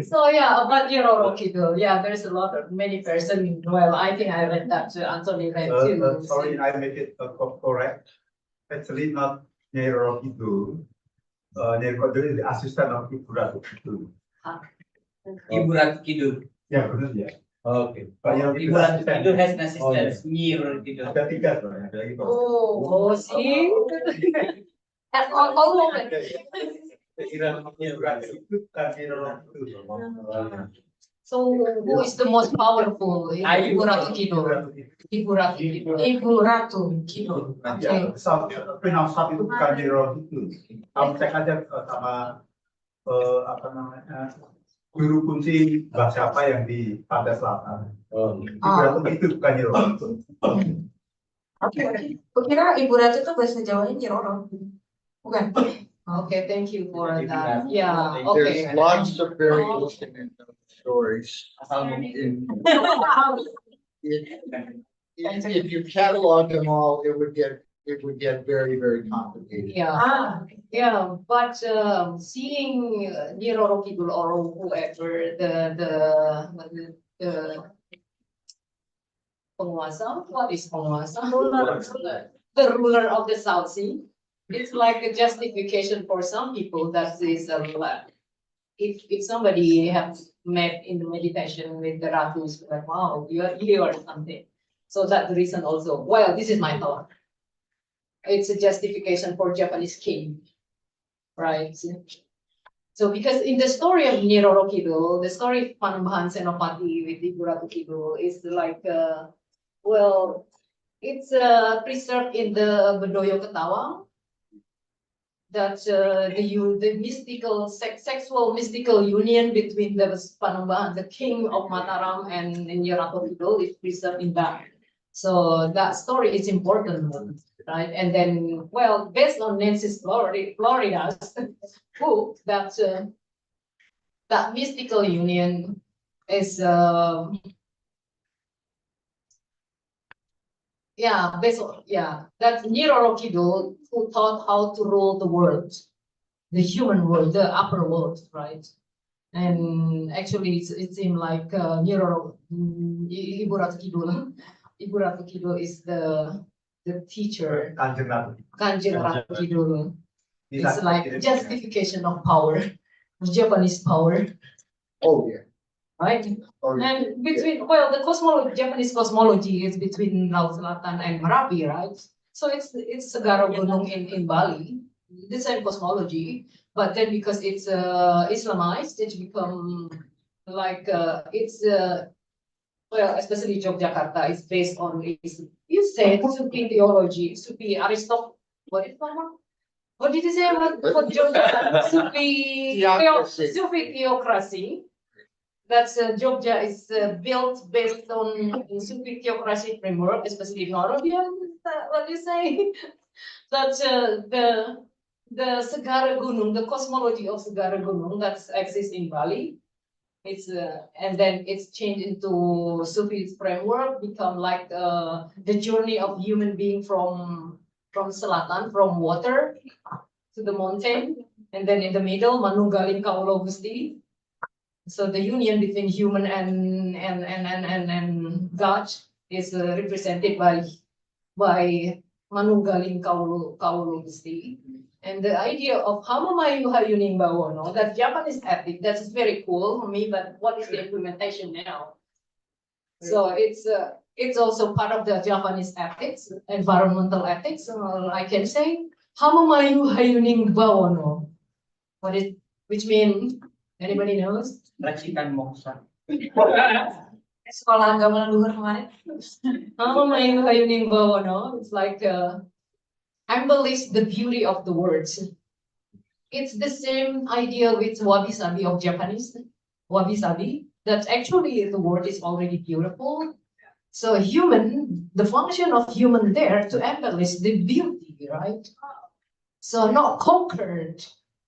Speaker 1: So yeah, about Roro Kidul, yeah, there's a lot of many person. Well, I think I read that too. Anthony read too.
Speaker 6: Sorry, I make it correct. Actually, not Nyai Roro Kidul. Nyai Roro Kidul is the assistant of Ibu Ratu Kidul.
Speaker 4: Ibu Ratu Kidul.
Speaker 6: Ya, benar ya.
Speaker 4: Oke.
Speaker 6: Ibu
Speaker 4: Ratu Kidul has an assistant. Nyai Roro Kidul.
Speaker 6: Ada tiga sebenarnya. Ada lagi.
Speaker 1: Oh, see? And all women. So who is the most powerful? Ibu Ratu Kidul. Ibu Ratu Kidul.
Speaker 7: Ibu Ratu Kidul.
Speaker 6: Ya, penafsir itu bukan Nyai Roro Kidul. Kamu cek aja sama apa namanya guru kunci bahasa apa yang di pantai selatan. Ibu Ratu itu bukan Nyai Roro Kidul.
Speaker 7: Oke. Kira Ibu Ratu itu bahasa Jawanya Nyai Roro. Bukan.
Speaker 1: Okay, thank you for that. Yeah, okay.
Speaker 5: There's lots of variation in those stories. If you catalog them all, it would get very, very complicated.
Speaker 1: Yeah. Yeah, but seeing Niro Kidul or whoever the penguasa, what is penguasa? The ruler of the South Sea. It's like a justification for some people that is if somebody has met in the meditation with the ratus, like wow, you are here or something. So that's the reason also. Well, this is my thought. It's a justification for Japanese king, right? So because in the story of Niroro Kidul, the story of Panembahan Senopati with Ibu Ratu Kidul is like, well, it's preserved in the Bedoyo Ketawang, that the mystical sexual mystical union between the Panembahan, the king of Mataram, and Niroro Kidul is preserved in that. So that story is important, right? And then, well, based on Nancy's Florida's book, that that mystical union is that's Niroro Kidul who taught how to rule the world, the human world, the upper world, right? And actually, it seemed like Niroro Ibu Ratu Kidul. Ibu Ratu Kidul is the teacher. Kanjeng Ratu Kidul. It's like justification of power, Japanese power.
Speaker 5: Oh, yeah.
Speaker 1: Right?
Speaker 5: Oh, yeah.
Speaker 1: And between, well, the Japanese cosmology is between Laut Selatan and Merapi, right? So it's Segara Gunung in Bali, the same cosmology, but then because it's Islamized, it's become like well, especially Yogyakarta is based on you said Sufi theology, Sufi Aristotle. What is that one? What did you say about Yogyakarta? Sufi theocracy. That's Jogja is built based on Sufi theocracy framework, especially Moravian. Is that what you say? That's the Segara Gunung, the cosmology of Segara Gunung that exists in Bali. It's and then it's changed into Sufi framework, become like the journey of human being from Selatan, from water to the mountain, and then in the middle Manunggaling Kaulo Gusti. So the union between human and God is represented by Manunggaling Kaulo Gusti. And the idea of Hamamayu Hayuning Bawono, that Japanese ethic, that's very cool for me, but what is the implementation now? So it's also part of the Japanese ethics, environmental ethics. I can say Hamamayu Hayuning Bawono. Which means anybody knows?
Speaker 4: Racikan moksa.
Speaker 7: Sekolah agama leluhur kemarin.
Speaker 1: Hamamayu Hayuning Bawono. It's like embellish the beauty of the words. It's the same idea with wabi-sabi of Japanese. Wabi-sabi, that actually the word is already beautiful. So human, the function of human there to embellish the beauty, right? So not conquered,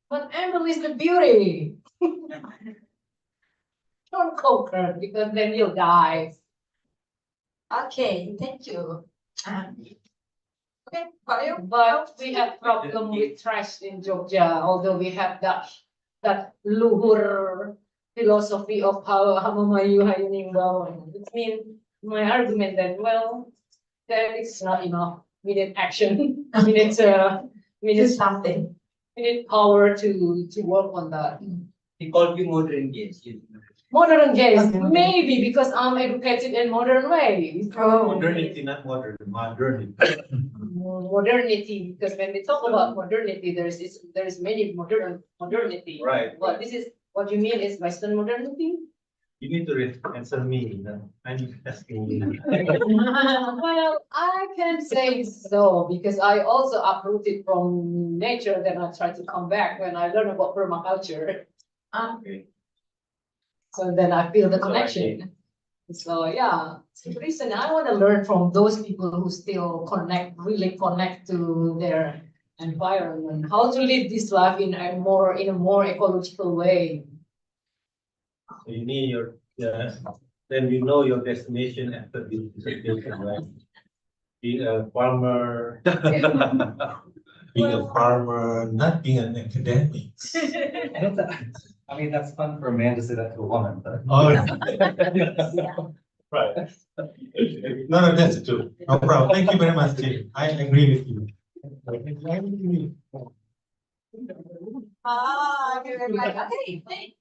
Speaker 1: but embellish the beauty. Don't conquer, because then you'll die.
Speaker 7: Okay, thank you. Okay,
Speaker 1: But we have problem with trash in Jogja, although we have that luhur philosophy of how Hamamayu Hayuning Bawon. It means my argument that, well, that is not enough. We need action. we need
Speaker 7: something.
Speaker 1: We need power to work on that.
Speaker 4: He called you modern gays.
Speaker 1: Modern gays, maybe because I'm educated in modern ways.
Speaker 10: Modernity, not modern, modernity.
Speaker 1: Modernity, because when we talk about modernity, there is many modernity.
Speaker 10: Right.
Speaker 1: But this is what you mean is Western modernity.
Speaker 10: You need to answer me. I'm asking you.
Speaker 1: Well, I can say so because I also uprooted from nature. Then I try to come back when I learn about permaculture.
Speaker 10: Okay.
Speaker 1: So then I feel the connection. So yeah, so the reason I want to learn from those people who still really connect to their environment, how to live this life in a more ecological way.
Speaker 10: So you need then you know your destination after this dissertation, right? Be a farmer. being a farmer, not being an academic.
Speaker 9: I mean, that's fun for a man to say that to a woman, but.
Speaker 10: Oh, right. No, no, that's true. No problem. Thank you very much, Jim. I agree with you.
Speaker 7: Okay, very much. Okay, thank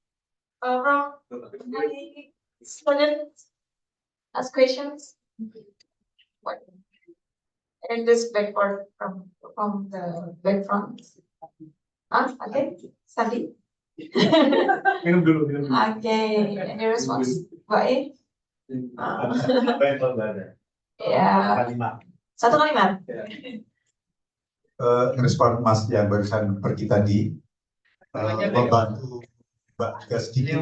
Speaker 7: Ron, any students ask questions? What? And this backward from the back front. Okay, Sandy.
Speaker 9: Minum dulu, minum dulu.
Speaker 7: Okay, any response? Baik.
Speaker 9: Betul.
Speaker 7: Ya,
Speaker 9: Kalimat.
Speaker 7: satu kalimat.
Speaker 6: Respon Mas yang barusan pergi tadi, membantu Mbak juga sedikit.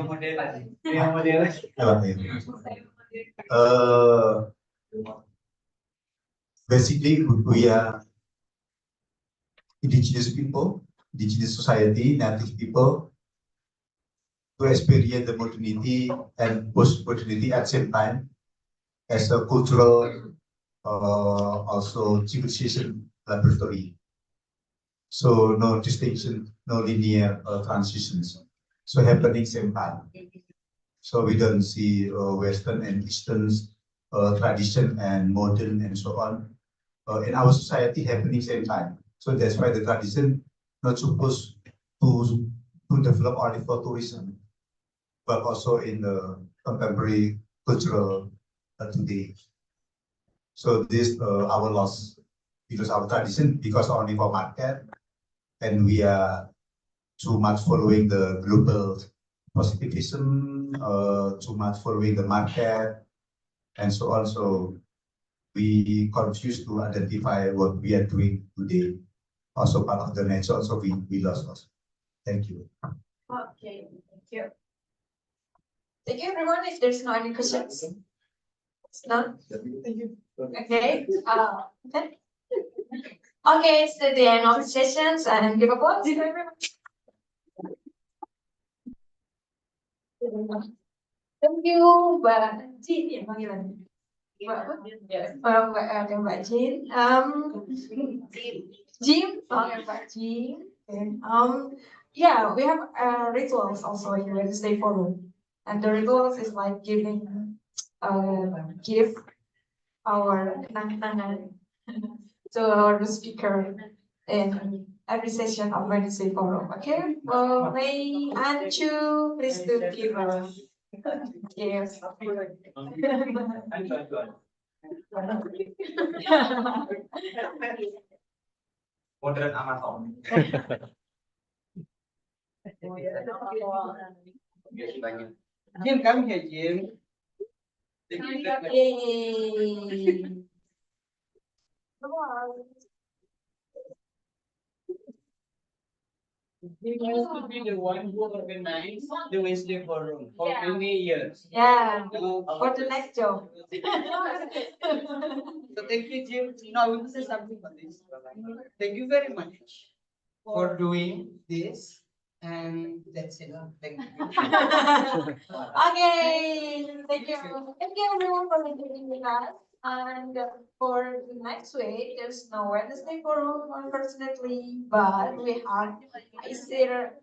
Speaker 6: Basically, we are indigenous people, indigenous society, native people, to experience the modernity and post-modernity at the same time as a cultural, also civilization laboratory. So no distinction, no linear transitions. So happening same time. So we don't see Western and Eastern tradition and modern and so on in our society happening same time. So that's why the tradition not supposed to develop only for tourism, but also in the contemporary cultural today. So this our loss because our tradition because only for market, and we are too much following the global positivism, too much following the market, and so on. So we confused to identify what we are doing today. Also part of the nature. Also we lost us. Thank you.
Speaker 7: Okay, thank you. Thank you, everyone. If there's no any questions, no.
Speaker 6: Thank you.
Speaker 7: Okay. Okay. Okay, it's the end of the sessions and give applause to everyone. Thank you, Mbak Jin ya panggilan. Mbak Jin. Jim, Mbak Jim. Okay. Yeah, we have rituals also in Wednesday forum, and the rituals is like giving, give our to our speaker in every session of Wednesday forum. Okay. Well, may Anchu please do give us. Yes.
Speaker 4: Modern amator. Jim, come here, Jim.
Speaker 7: Yay.
Speaker 4: He used to be the one who organized the Wednesday forum for many years.
Speaker 7: Yeah, for the next job.
Speaker 4: So thank you, Jim. Now I will say something about this. Thank you very much for doing this. And that's it. Thank you.
Speaker 7: Okay, thank you. Thank you everyone for being with us. And for the next week, there's no Wednesday forum, unfortunately, but we have ICIR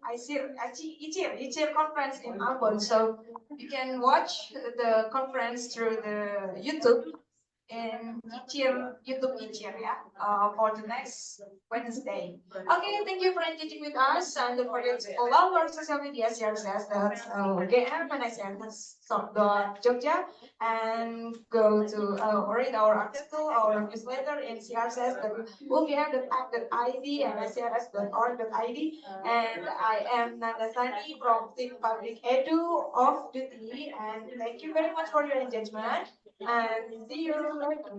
Speaker 7: conference in Ambon. So you can watch the conference through the YouTube in YouTube ICIR, yeah, for the next Wednesday. Okay, thank you for engaging with us, and don't forget to follow our social media, CRSS, that's GM and Jogja, and go to read our article, our newsletter in CRSS.ugm.ac.id and CRS.org.id. And I am Nandasani from Team Public Edu of Duty, and thank you very much for your engagement. And see you later.